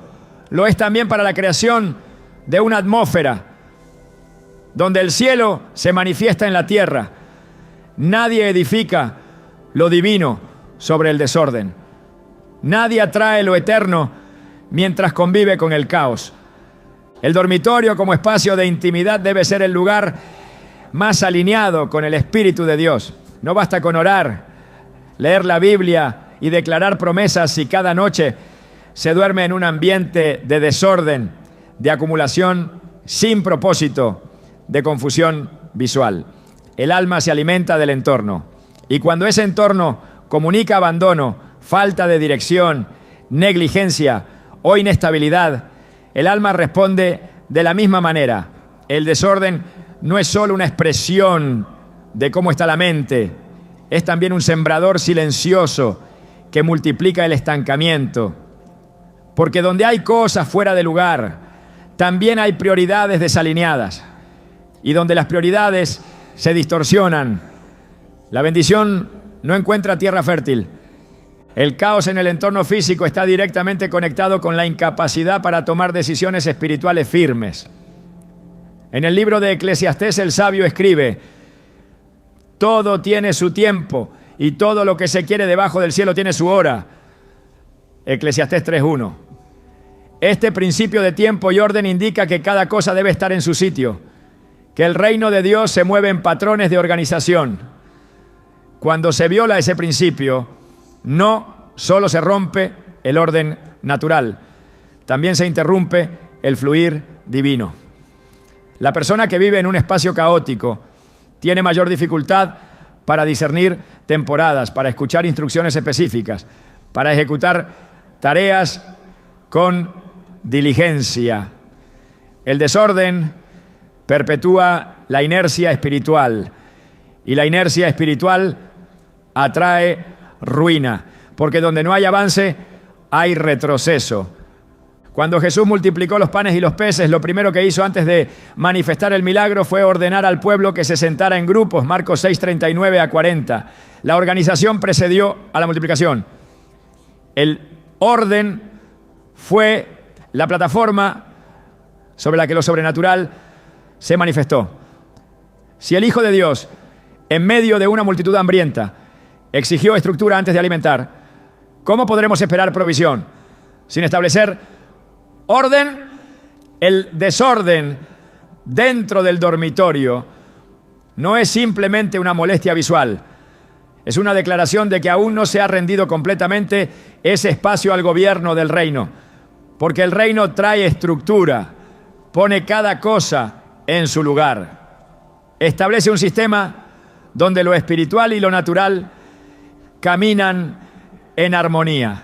lo es también para la creación de una atmósfera, donde el cielo se manifiesta en la tierra. Nadie edifica lo divino sobre el desorden. Nadie atrae lo eterno mientras convive con el caos. El dormitorio como espacio de intimidad debe ser el lugar más alineado con el Espíritu de Dios. No basta con orar, leer la Biblia y declarar promesas si cada noche se duerme en un ambiente de desorden, de acumulación sin propósito, de confusión visual. El alma se alimenta del entorno, y cuando ese entorno comunica abandono, falta de dirección, negligencia o inestabilidad, el alma responde de la misma manera. El desorden no es solo una expresión de cómo está la mente, es también un sembrador silencioso que multiplica el estancamiento. Porque donde hay cosas fuera de lugar, también hay prioridades desalineadas. Y donde las prioridades se distorsionan, la bendición no encuentra tierra fértil. El caos en el entorno físico está directamente conectado con la incapacidad para tomar decisiones espirituales firmes. En el libro de Eclesiastés el sabio escribe: todo tiene su tiempo y todo lo que se quiere debajo del cielo tiene su hora. Eclesiastés 3:1. Este principio de tiempo y orden indica que cada cosa debe estar en su sitio, que el reino de Dios se mueve en patrones de organización. Cuando se viola ese principio, no solo se rompe el orden natural, también se interrumpe el fluir divino. La persona que vive en un espacio caótico tiene mayor dificultad para discernir temporadas, para escuchar instrucciones específicas, para ejecutar tareas con diligencia. El desorden perpetúa la inercia espiritual y la inercia espiritual atrae ruina, porque donde no hay avance, hay retroceso. Cuando Jesús multiplicó los panes y los peces, lo primero que hizo antes de manifestar el milagro fue ordenar al pueblo que se sentara en grupos, Marcos 6:39 a 40. La organización precedió a la multiplicación. El orden fue la plataforma sobre la que lo sobrenatural se manifestó. Si el Hijo de Dios, en medio de una multitud hambrienta, exigió estructura antes de alimentar, ¿cómo podremos esperar provisión sin establecer orden? El desorden dentro del dormitorio no es simplemente una molestia visual, es una declaración de que aún no se ha rendido completamente ese espacio al gobierno del reino, porque el reino trae estructura, pone cada cosa en su lugar, establece un sistema donde lo espiritual y lo natural caminan en armonía.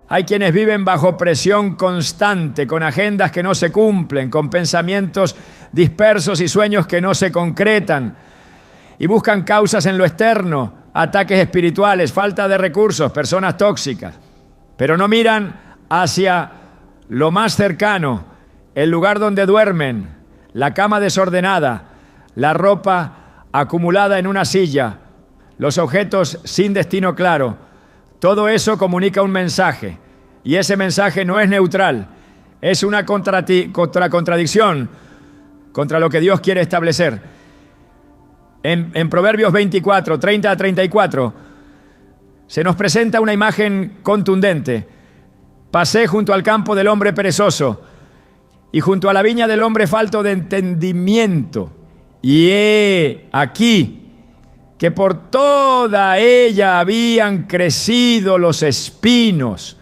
Hay quienes viven bajo presión constante, con agendas que no se cumplen, con pensamientos dispersos y sueños que no se concretan, y buscan causas en lo externo, ataques espirituales, falta de recursos, personas tóxicas, pero no miran hacia lo más cercano, el lugar donde duermen, la cama desordenada, la ropa acumulada en una silla, los objetos sin destino claro. Todo eso comunica un mensaje, y ese mensaje no es neutral, es una contradicción contra lo que Dios quiere establecer. En Proverbios 24, 30 a 34, se nos presenta una imagen contundente. Pasé junto al campo del hombre perezoso y junto a la viña del hombre falto de entendimiento, y he aquí que por toda ella habían crecido los espinos,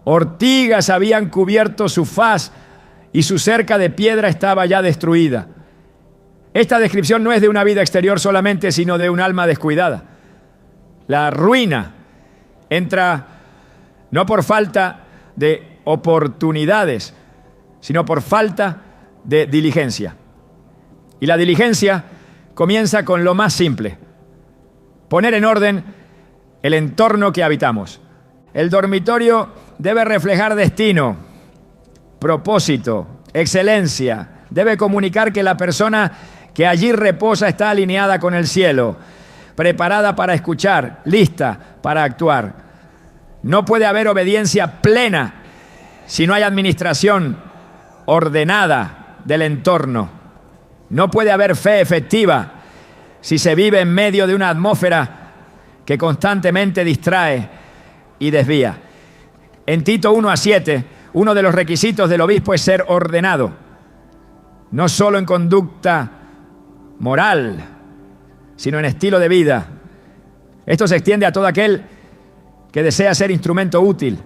ortigas habían cubierto su faz y su cerca de piedra estaba ya destruida. Esta descripción no es de una vida exterior solamente, sino de un alma descuidada. La ruina entra no por falta de oportunidades, sino por falta de diligencia. Y la diligencia comienza con lo más simple: poner en orden el entorno que habitamos. El dormitorio debe reflejar destino, propósito, excelencia. Debe comunicar que la persona que allí reposa está alineada con el cielo, preparada para escuchar, lista para actuar. No puede haber obediencia plena si no hay administración ordenada del entorno. No puede haber fe efectiva si se vive en medio de una atmósfera que constantemente distrae y desvía. En Tito 1 a 7, uno de los requisitos del obispo es ser ordenado, no solo en conducta moral, sino en estilo de vida. Esto se extiende a todo aquel que desea ser instrumento útil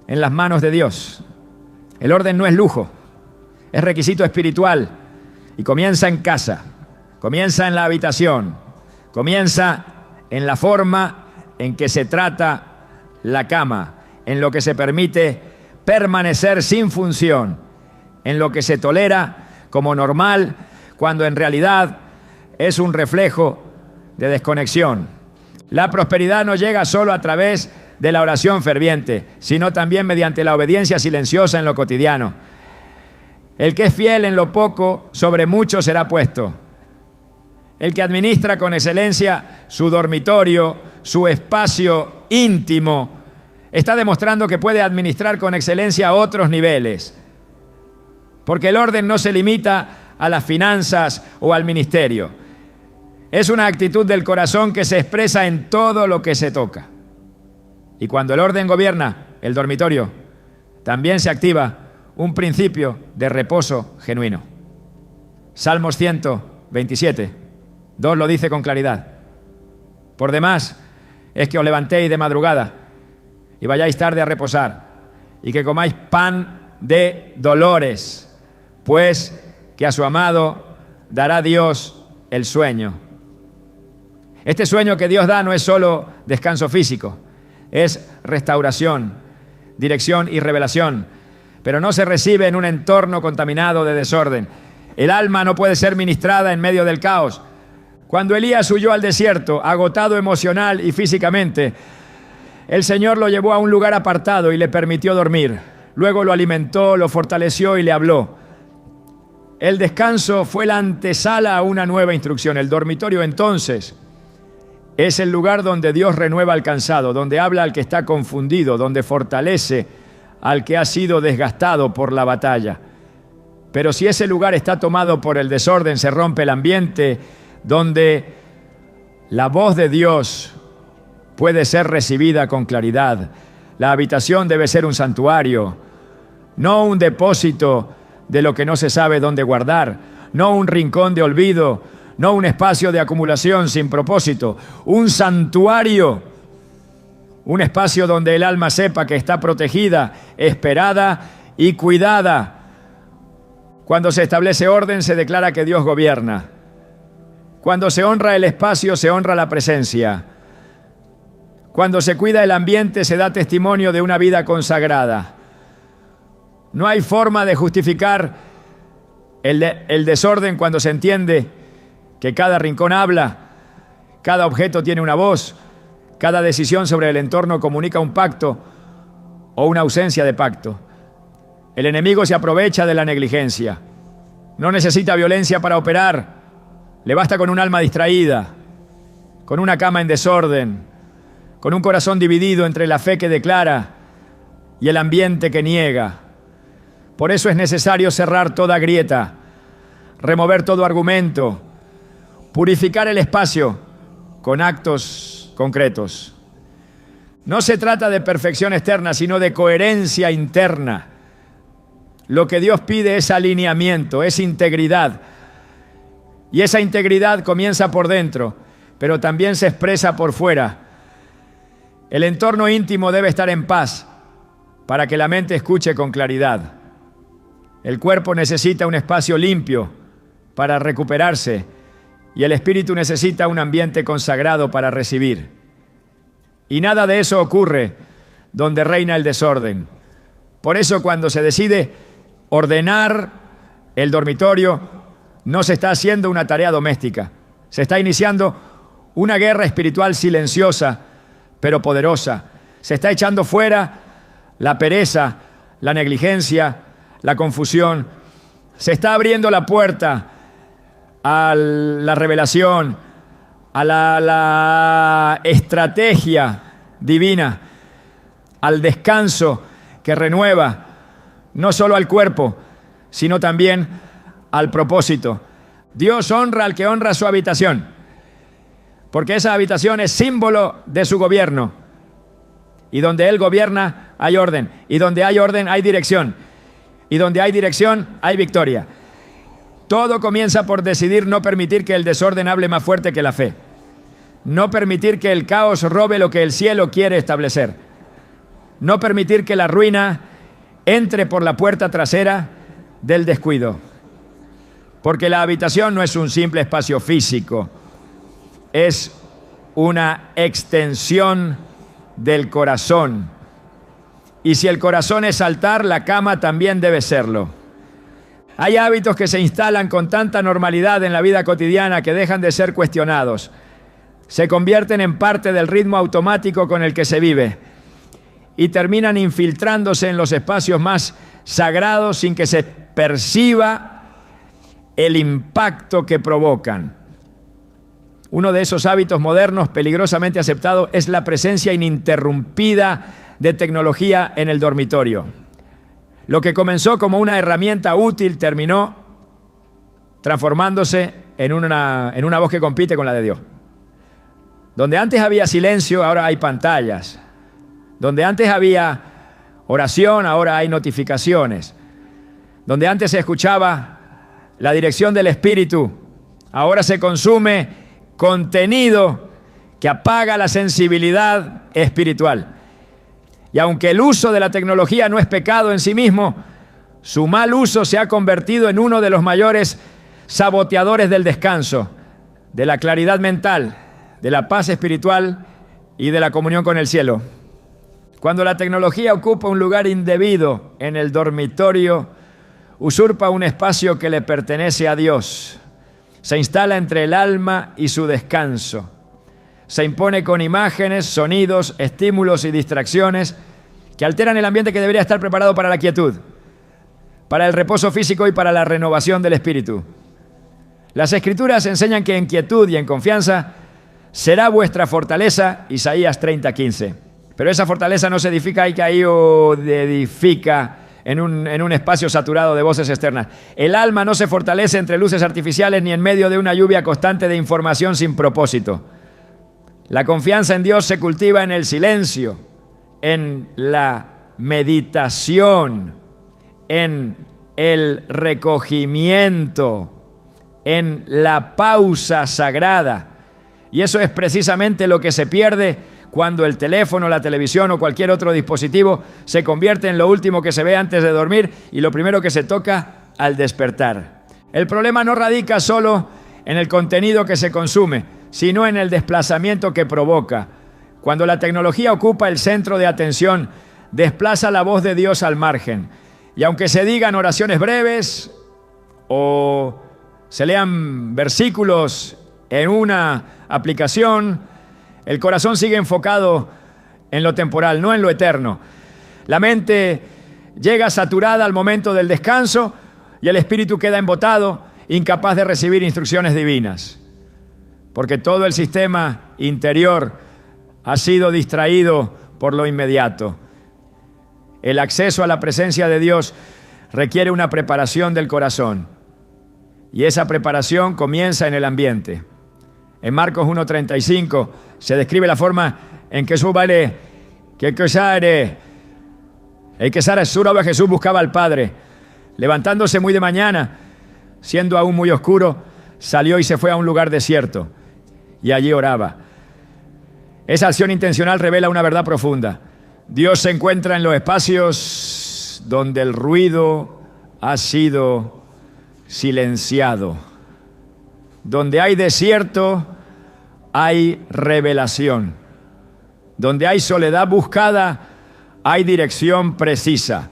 en las manos de Dios. El orden no es lujo, es requisito espiritual, y comienza en casa, comienza en la habitación, comienza en la forma en que se trata la cama, en lo que se permite permanecer sin función, en lo que se tolera como normal, cuando en realidad es un reflejo de desconexión. La prosperidad no llega solo a través de la oración ferviente, sino también mediante la obediencia silenciosa en lo cotidiano. El que es fiel en lo poco, sobre mucho será puesto. El que administra con excelencia su dormitorio, su espacio íntimo, está demostrando que puede administrar con excelencia a otros niveles. Porque el orden no se limita a las finanzas o al ministerio. Es una actitud del corazón que se expresa en todo lo que se toca. Y cuando el orden gobierna el dormitorio, también se activa un principio de reposo genuino. Salmos 127, 2 lo dice con claridad. Por demás es que os levantéis de madrugada y vayáis tarde a reposar, y que comáis pan de dolores, pues que a su amado dará Dios el sueño. Este sueño que Dios da no es solo descanso físico, es restauración, dirección y revelación, pero no se recibe en un entorno contaminado de desorden. El alma no puede ser ministrada en medio del caos. Cuando Elías huyó al desierto, agotado emocional y físicamente, el Señor lo llevó a un lugar apartado y le permitió dormir. Luego lo alimentó, lo fortaleció y le habló. El descanso fue la antesala a una nueva instrucción. El dormitorio entonces es el lugar donde Dios renueva al cansado, donde habla al que está confundido, donde fortalece al que ha sido desgastado por la batalla. Pero si ese lugar está tomado por el desorden, se rompe el ambiente donde la voz de Dios puede ser recibida con claridad. La habitación debe ser un santuario, no un depósito de lo que no se sabe dónde guardar, no un rincón de olvido, no un espacio de acumulación sin propósito, un santuario, un espacio donde el alma sepa que está protegida, esperada y cuidada. Cuando se establece orden, se declara que Dios gobierna. Cuando se honra el espacio, se honra la presencia. Cuando se cuida el ambiente, se da testimonio de una vida consagrada. No hay forma de justificar el desorden cuando se entiende que cada rincón habla, cada objeto tiene una voz, cada decisión sobre el entorno comunica un pacto o una ausencia de pacto. El enemigo se aprovecha de la negligencia. No necesita violencia para operar. Le basta con un alma distraída, con una cama en desorden, con un corazón dividido entre la fe que declara y el ambiente que niega. Por eso es necesario cerrar toda grieta, remover todo argumento, purificar el espacio con actos concretos. No se trata de perfección externa, sino de coherencia interna. Lo que Dios pide es alineamiento, es integridad. Y esa integridad comienza por dentro, pero también se expresa por fuera. El entorno íntimo debe estar en paz para que la mente escuche con claridad. El cuerpo necesita un espacio limpio para recuperarse y el espíritu necesita un ambiente consagrado para recibir. Y nada de eso ocurre donde reina el desorden. Por eso cuando se decide ordenar el dormitorio, no se está haciendo una tarea doméstica. Se está iniciando una guerra espiritual silenciosa, pero poderosa. Se está echando fuera la pereza, la negligencia, la confusión. Se está abriendo la puerta a la revelación, a la estrategia divina, al descanso que renueva no solo al cuerpo, sino también al propósito. Dios honra al que honra su habitación, porque esa habitación es símbolo de su gobierno. Y donde Él gobierna hay orden, y donde hay orden hay dirección, y donde hay dirección hay victoria. Todo comienza por decidir no permitir que el desorden hable más fuerte que la fe. No permitir que el caos robe lo que el cielo quiere establecer. No permitir que la ruina entre por la puerta trasera del descuido. Porque la habitación no es un simple espacio físico, es una extensión del corazón. Y si el corazón es altar, la cama también debe serlo. Hay hábitos que se instalan con tanta normalidad en la vida cotidiana que dejan de ser cuestionados. Se convierten en parte del ritmo automático con el que se vive y terminan infiltrándose en los espacios más sagrados sin que se perciba el impacto que provocan. Uno de esos hábitos modernos peligrosamente aceptados es la presencia ininterrumpida de tecnología en el dormitorio. Lo que comenzó como una herramienta útil terminó transformándose en una voz que compite con la de Dios. Donde antes había silencio, ahora hay pantallas. Donde antes había oración, ahora hay notificaciones. Donde antes se escuchaba la dirección del Espíritu, ahora se consume contenido que apaga la sensibilidad espiritual. Y aunque el uso de la tecnología no es pecado en sí mismo, su mal uso se ha convertido en uno de los mayores saboteadores del descanso, de la claridad mental, de la paz espiritual y de la comunión con el cielo. Cuando la tecnología ocupa un lugar indebido en el dormitorio, usurpa un espacio que le pertenece a Dios. Se instala entre el alma y su descanso. Se impone con imágenes, sonidos, estímulos y distracciones que alteran el ambiente que debería estar preparado para la quietud, para el reposo físico y para la renovación del espíritu. Las Escrituras enseñan que en quietud y en confianza será vuestra fortaleza, Isaías 30:15. Pero esa fortaleza no se edifica o edifica en un espacio saturado de voces externas. El alma no se fortalece entre luces artificiales ni en medio de una lluvia constante de información sin propósito. La confianza en Dios se cultiva en el silencio, en la meditación, en el recogimiento, en la pausa sagrada. Y eso es precisamente lo que se pierde cuando el teléfono, la televisión o cualquier otro dispositivo se convierte en lo último que se ve antes de dormir y lo primero que se toca al despertar. El problema no radica solo en el contenido que se consume, sino en el desplazamiento que provoca. Cuando la tecnología ocupa el centro de atención, desplaza la voz de Dios al margen. Y aunque se digan oraciones breves o se lean versículos en una aplicación, el corazón sigue enfocado en lo temporal, no en lo eterno. La mente llega saturada al momento del descanso y el espíritu queda embotado, incapaz de recibir instrucciones divinas. Porque todo el sistema interior ha sido distraído por lo inmediato. El acceso a la presencia de Dios requiere una preparación del corazón. Y esa preparación comienza en el ambiente. En Marcos 1:35 se describe la forma en que Jesús buscaba al Padre. Levantándose muy de mañana, siendo aún muy oscuro, salió y se fue a un lugar desierto. Y allí oraba. Esa acción intencional revela una verdad profunda. Dios se encuentra en los espacios donde el ruido ha sido silenciado. Donde hay desierto, hay revelación. Donde hay soledad buscada, hay dirección precisa.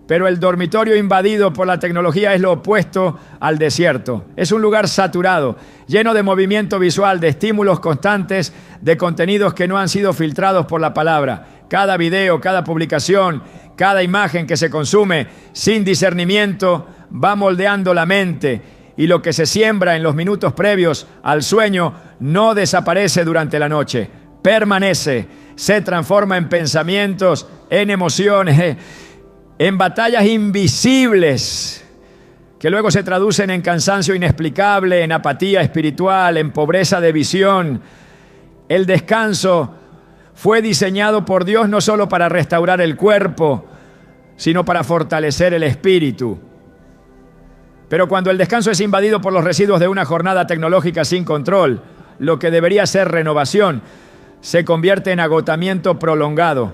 Pero el dormitorio invadido por la tecnología es lo opuesto al desierto. Es un lugar saturado, lleno de movimiento visual, de estímulos constantes, de contenidos que no han sido filtrados por la palabra. Cada video, cada publicación, cada imagen que se consume sin discernimiento va moldeando la mente, y lo que se siembra en los minutos previos al sueño no desaparece durante la noche, permanece, se transforma en pensamientos, en emociones, en batallas invisibles que luego se traducen en cansancio inexplicable, en apatía espiritual, en pobreza de visión. El descanso fue diseñado por Dios no solo para restaurar el cuerpo, sino para fortalecer el espíritu. Pero cuando el descanso es invadido por los residuos de una jornada tecnológica sin control, lo que debería ser renovación se convierte en agotamiento prolongado.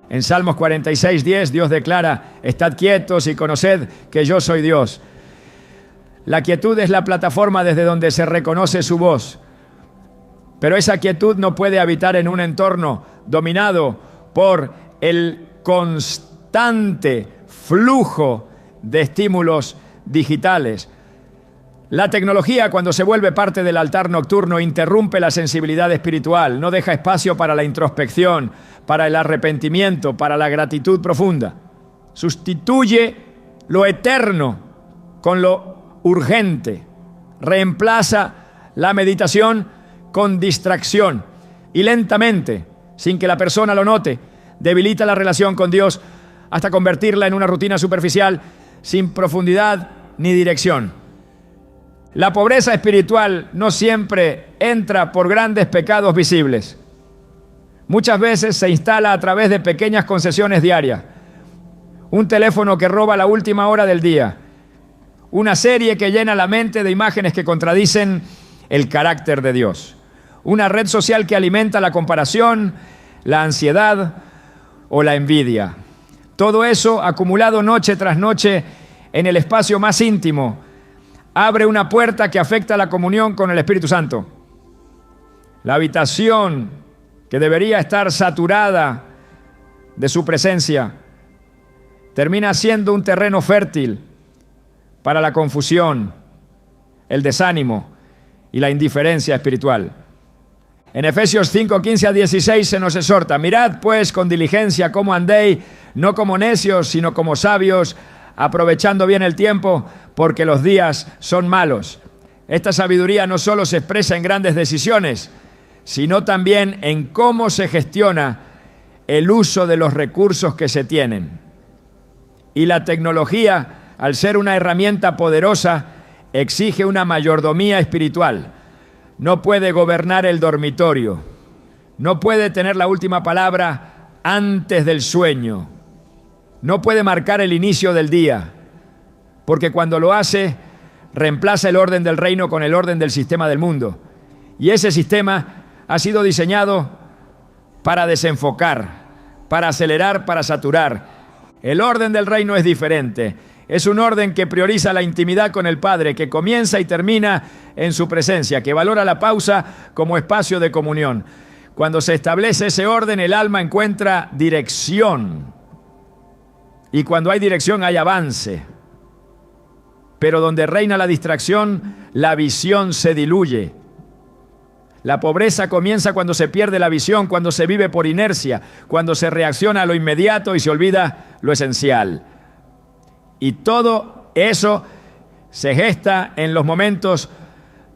En Salmos 46:10, Dios declara: estad quietos y conoced que yo soy Dios. La quietud es la plataforma desde donde se reconoce su voz. Pero esa quietud no puede habitar en un entorno dominado por el constante flujo de estímulos digitales. La tecnología, cuando se vuelve parte del altar nocturno, interrumpe la sensibilidad espiritual, no deja espacio para la introspección, para el arrepentimiento, para la gratitud profunda. Sustituye lo eterno con lo urgente. Reemplaza la meditación con distracción y lentamente, sin que la persona lo note, debilita la relación con Dios hasta convertirla en una rutina superficial sin profundidad ni dirección. La pobreza espiritual no siempre entra por grandes pecados visibles. Muchas veces se instala a través de pequeñas concesiones diarias. Un teléfono que roba la última hora del día. Una serie que llena la mente de imágenes que contradicen el carácter de Dios. Una red social que alimenta la comparación, la ansiedad o la envidia. Todo eso acumulado noche tras noche en el espacio más íntimo abre una puerta que afecta la comunión con el Espíritu Santo. La habitación que debería estar saturada de su presencia termina siendo un terreno fértil para la confusión, el desánimo y la indiferencia espiritual. En Efesios 5, 15 a 16 se nos exhorta: mirad pues con diligencia cómo andéis, no como necios, sino como sabios, aprovechando bien el tiempo, porque los días son malos. Esta sabiduría no solo se expresa en grandes decisiones, sino también en cómo se gestiona el uso de los recursos que se tienen. Y la tecnología, al ser una herramienta poderosa, exige una mayordomía espiritual. No puede gobernar el dormitorio, no puede tener la última palabra antes del sueño, no puede marcar el inicio del día, porque cuando lo hace, reemplaza el orden del reino con el orden del sistema del mundo. Y ese sistema ha sido diseñado para desenfocar, para acelerar, para saturar. El orden del reino es diferente. Es un orden que prioriza la intimidad con el Padre, que comienza y termina en su presencia, que valora la pausa como espacio de comunión. Cuando se establece ese orden, el alma encuentra dirección. Y cuando hay dirección, hay avance. Pero donde reina la distracción, la visión se diluye. La pobreza comienza cuando se pierde la visión, cuando se vive por inercia, cuando se reacciona a lo inmediato y se olvida lo esencial. Y todo eso se gesta en los momentos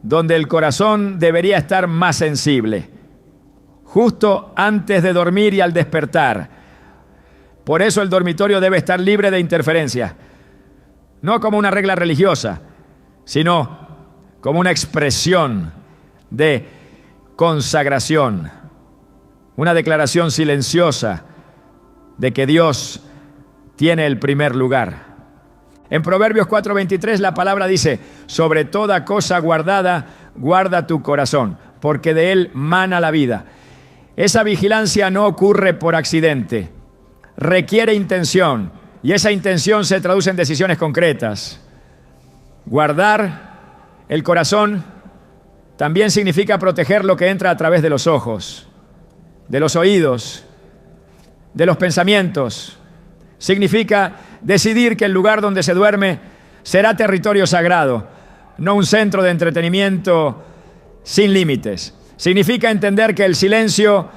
donde el corazón debería estar más sensible, justo antes de dormir y al despertar. Por eso el dormitorio debe estar libre de interferencia, no como una regla religiosa, sino como una expresión de consagración, una declaración silenciosa de que Dios tiene el primer lugar. En Proverbios 4:23 la palabra dice: sobre toda cosa guardada, guarda tu corazón, porque de él mana la vida. Esa vigilancia no ocurre por accidente, requiere intención, y esa intención se traduce en decisiones concretas. Guardar el corazón también significa proteger lo que entra a través de los ojos, de los oídos, de los pensamientos. Significa decidir que el lugar donde se duerme será territorio sagrado, no un centro de entretenimiento sin límites. Significa entender que el silencio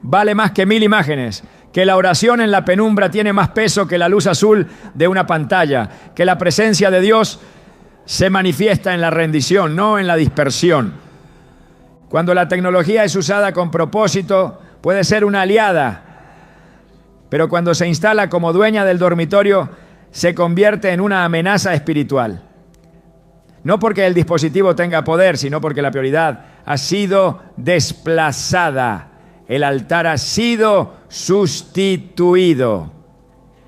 vale más que 1000 imágenes, que la oración en la penumbra tiene más peso que la luz azul de una pantalla, que la presencia de Dios se manifiesta en la rendición, no en la dispersión. Cuando la tecnología es usada con propósito, puede ser una aliada, pero cuando se instala como dueña del dormitorio, se convierte en una amenaza espiritual. No porque el dispositivo tenga poder, sino porque la prioridad ha sido desplazada. El altar ha sido sustituido.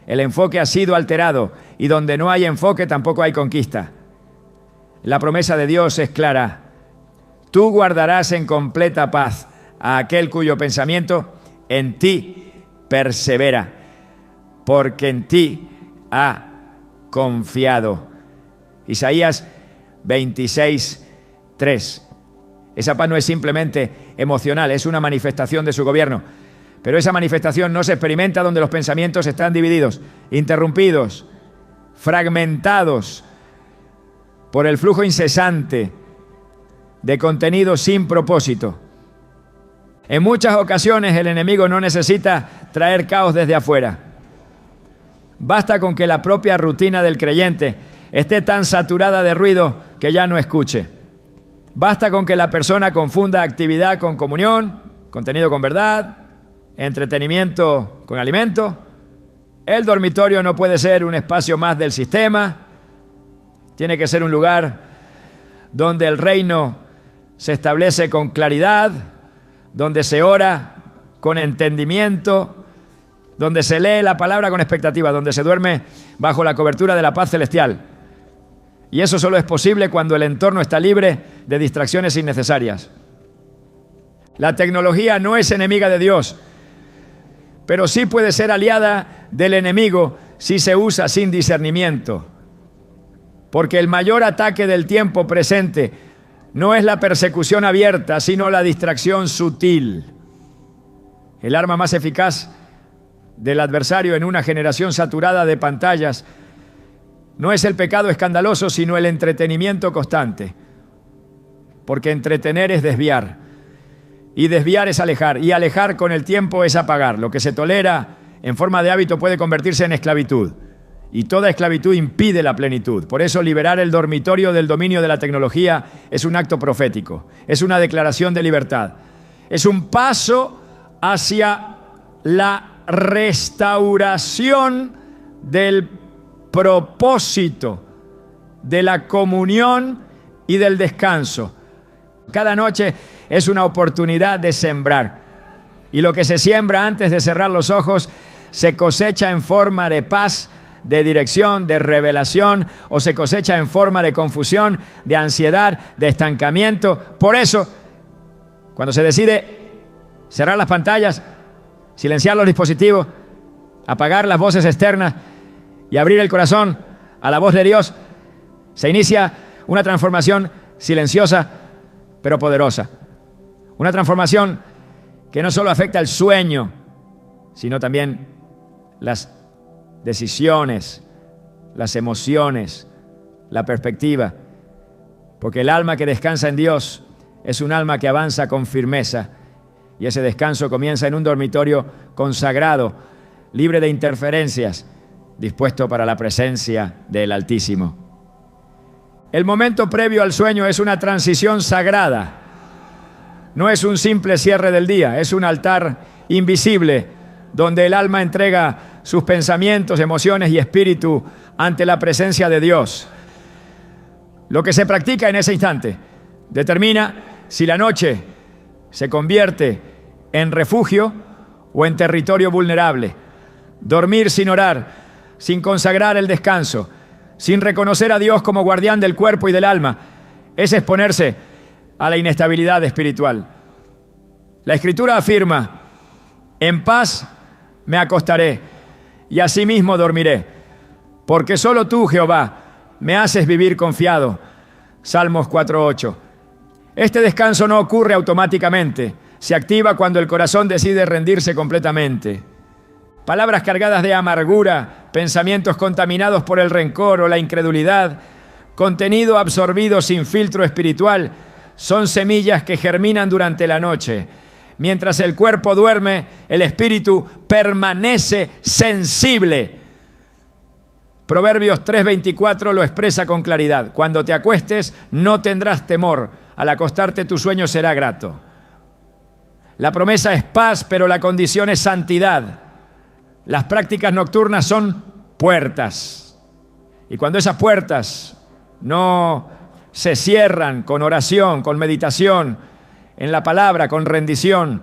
El enfoque ha sido alterado, y donde no hay enfoque tampoco hay conquista. La promesa de Dios es clara: tú guardarás en completa paz a aquel cuyo pensamiento en ti persevera, porque en ti ha confiado. Isaías 26:3. Esa paz no es simplemente emocional, es una manifestación de su gobierno. Pero esa manifestación no se experimenta donde los pensamientos están divididos, interrumpidos, fragmentados por el flujo incesante de contenido sin propósito. En muchas ocasiones el enemigo no necesita traer caos desde afuera. Basta con que la propia rutina del creyente esté tan saturada de ruido que ya no escuche. Basta con que la persona confunda actividad con comunión, contenido con verdad, entretenimiento con alimento. El dormitorio no puede ser un espacio más del sistema. Tiene que ser un lugar donde el reino se establece con claridad, donde se ora con entendimiento, donde se lee la palabra con expectativa, donde se duerme bajo la cobertura de la paz celestial. Y eso solo es posible cuando el entorno está libre de distracciones innecesarias. La tecnología no es enemiga de Dios, pero sí puede ser aliada del enemigo si se usa sin discernimiento. Porque el mayor ataque del tiempo presente no es la persecución abierta, sino la distracción sutil. El arma más eficaz del adversario en una generación saturada de pantallas no es el pecado escandaloso, sino el entretenimiento constante. Porque entretener es desviar, y desviar es alejar, y alejar con el tiempo es apagar. Lo que se tolera en forma de hábito puede convertirse en esclavitud, y toda esclavitud impide la plenitud. Por eso liberar el dormitorio del dominio de la tecnología es un acto profético, es una declaración de libertad, es un paso hacia la restauración del propósito de la comunión y del descanso. Cada noche es una oportunidad de sembrar, y lo que se siembra antes de cerrar los ojos se cosecha en forma de paz, de dirección, de revelación, o se cosecha en forma de confusión, de ansiedad, de estancamiento. Por eso, cuando se decide cerrar las pantallas, silenciar los dispositivos, apagar las voces externas y abrir el corazón a la voz de Dios, se inicia una transformación silenciosa pero poderosa. Una transformación que no solo afecta el sueño, sino también las decisiones, las emociones, la perspectiva. Porque el alma que descansa en Dios es un alma que avanza con firmeza, y ese descanso comienza en un dormitorio consagrado, libre de interferencias, dispuesto para la presencia del Altísimo. El momento previo al sueño es una transición sagrada. No es un simple cierre del día, es un altar invisible donde el alma entrega sus pensamientos, emociones y espíritu ante la presencia de Dios. Lo que se practica en ese instante determina si la noche se convierte en refugio o en territorio vulnerable. Dormir sin orar, sin consagrar el descanso, sin reconocer a Dios como guardián del cuerpo y del alma, es exponerse a la inestabilidad espiritual. La Escritura afirma: en paz me acostaré y asimismo dormiré, porque solo tú, Jehová, me haces vivir confiado. Salmos 4:8. Este descanso no ocurre automáticamente, se activa cuando el corazón decide rendirse completamente. Palabras cargadas de amargura, pensamientos contaminados por el rencor o la incredulidad, contenido absorbido sin filtro espiritual, son semillas que germinan durante la noche. Mientras el cuerpo duerme, el espíritu permanece sensible. Proverbios 3:24 lo expresa con claridad: cuando te acuestes, no tendrás temor. Al acostarte, tu sueño será grato. La promesa es paz, pero la condición es santidad. Las prácticas nocturnas son puertas. Y cuando esas puertas no se cierran con oración, con meditación, en la palabra, con rendición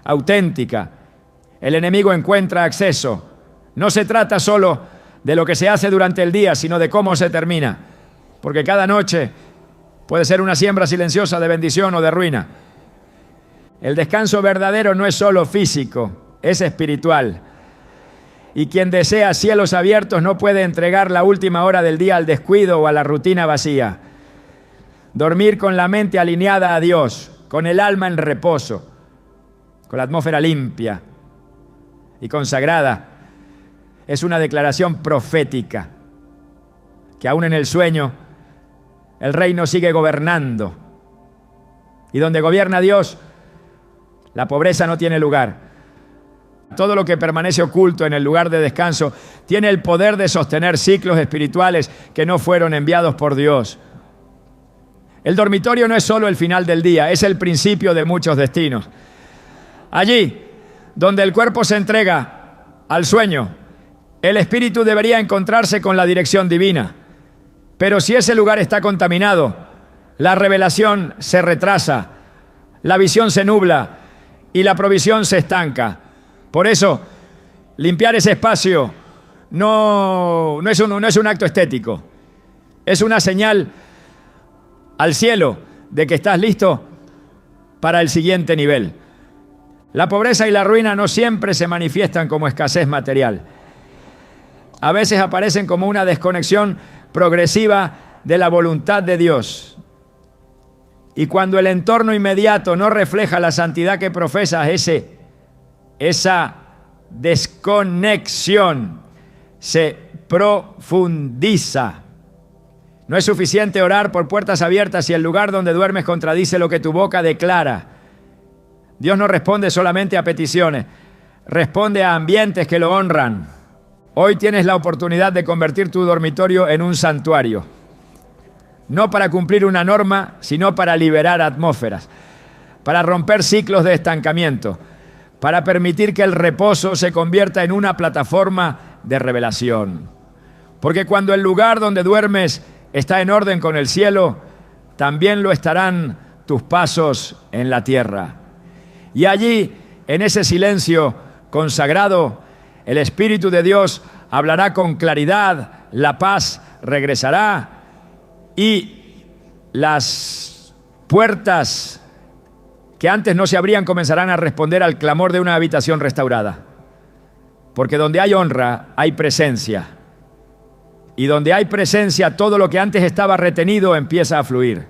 auténtica, el enemigo encuentra acceso. No se trata solo de lo que se hace durante el día, sino de cómo se termina. Porque cada noche puede ser una siembra silenciosa de bendición o de ruina. El descanso verdadero no es solo físico, es espiritual. Y quien desea cielos abiertos no puede entregar la última hora del día al descuido o a la rutina vacía. Dormir con la mente alineada a Dios, con el alma en reposo, con la atmósfera limpia y consagrada, es una declaración profética, que aún en el sueño el reino sigue gobernando. Y donde gobierna Dios, la pobreza no tiene lugar. Todo lo que permanece oculto en el lugar de descanso tiene el poder de sostener ciclos espirituales que no fueron enviados por Dios. El dormitorio no es solo el final del día, es el principio de muchos destinos. Allí, donde el cuerpo se entrega al sueño, el espíritu debería encontrarse con la dirección divina. Pero si ese lugar está contaminado, la revelación se retrasa, la visión se nubla y la provisión se estanca. Por eso, limpiar ese espacio no es un acto estético, es una señal al cielo de que estás listo para el siguiente nivel. La pobreza y la ruina no siempre se manifiestan como escasez material. A veces aparecen como una desconexión progresiva de la voluntad de Dios. Y cuando el entorno inmediato no refleja la santidad que profesas, esa desconexión se profundiza. No es suficiente orar por puertas abiertas si el lugar donde duermes contradice lo que tu boca declara. Dios no responde solamente a peticiones, responde a ambientes que lo honran. Hoy tienes la oportunidad de convertir tu dormitorio en un santuario. No para cumplir una norma, sino para liberar atmósferas, para romper ciclos de estancamiento, para permitir que el reposo se convierta en una plataforma de revelación. Porque cuando el lugar donde duermes está en orden con el cielo, también lo estarán tus pasos en la tierra. Y allí, en ese silencio consagrado, el Espíritu de Dios hablará con claridad, la paz regresará y las puertas que antes no se abrían comenzarán a responder al clamor de una habitación restaurada. Porque donde hay honra, hay presencia. Y donde hay presencia, todo lo que antes estaba retenido empieza a fluir.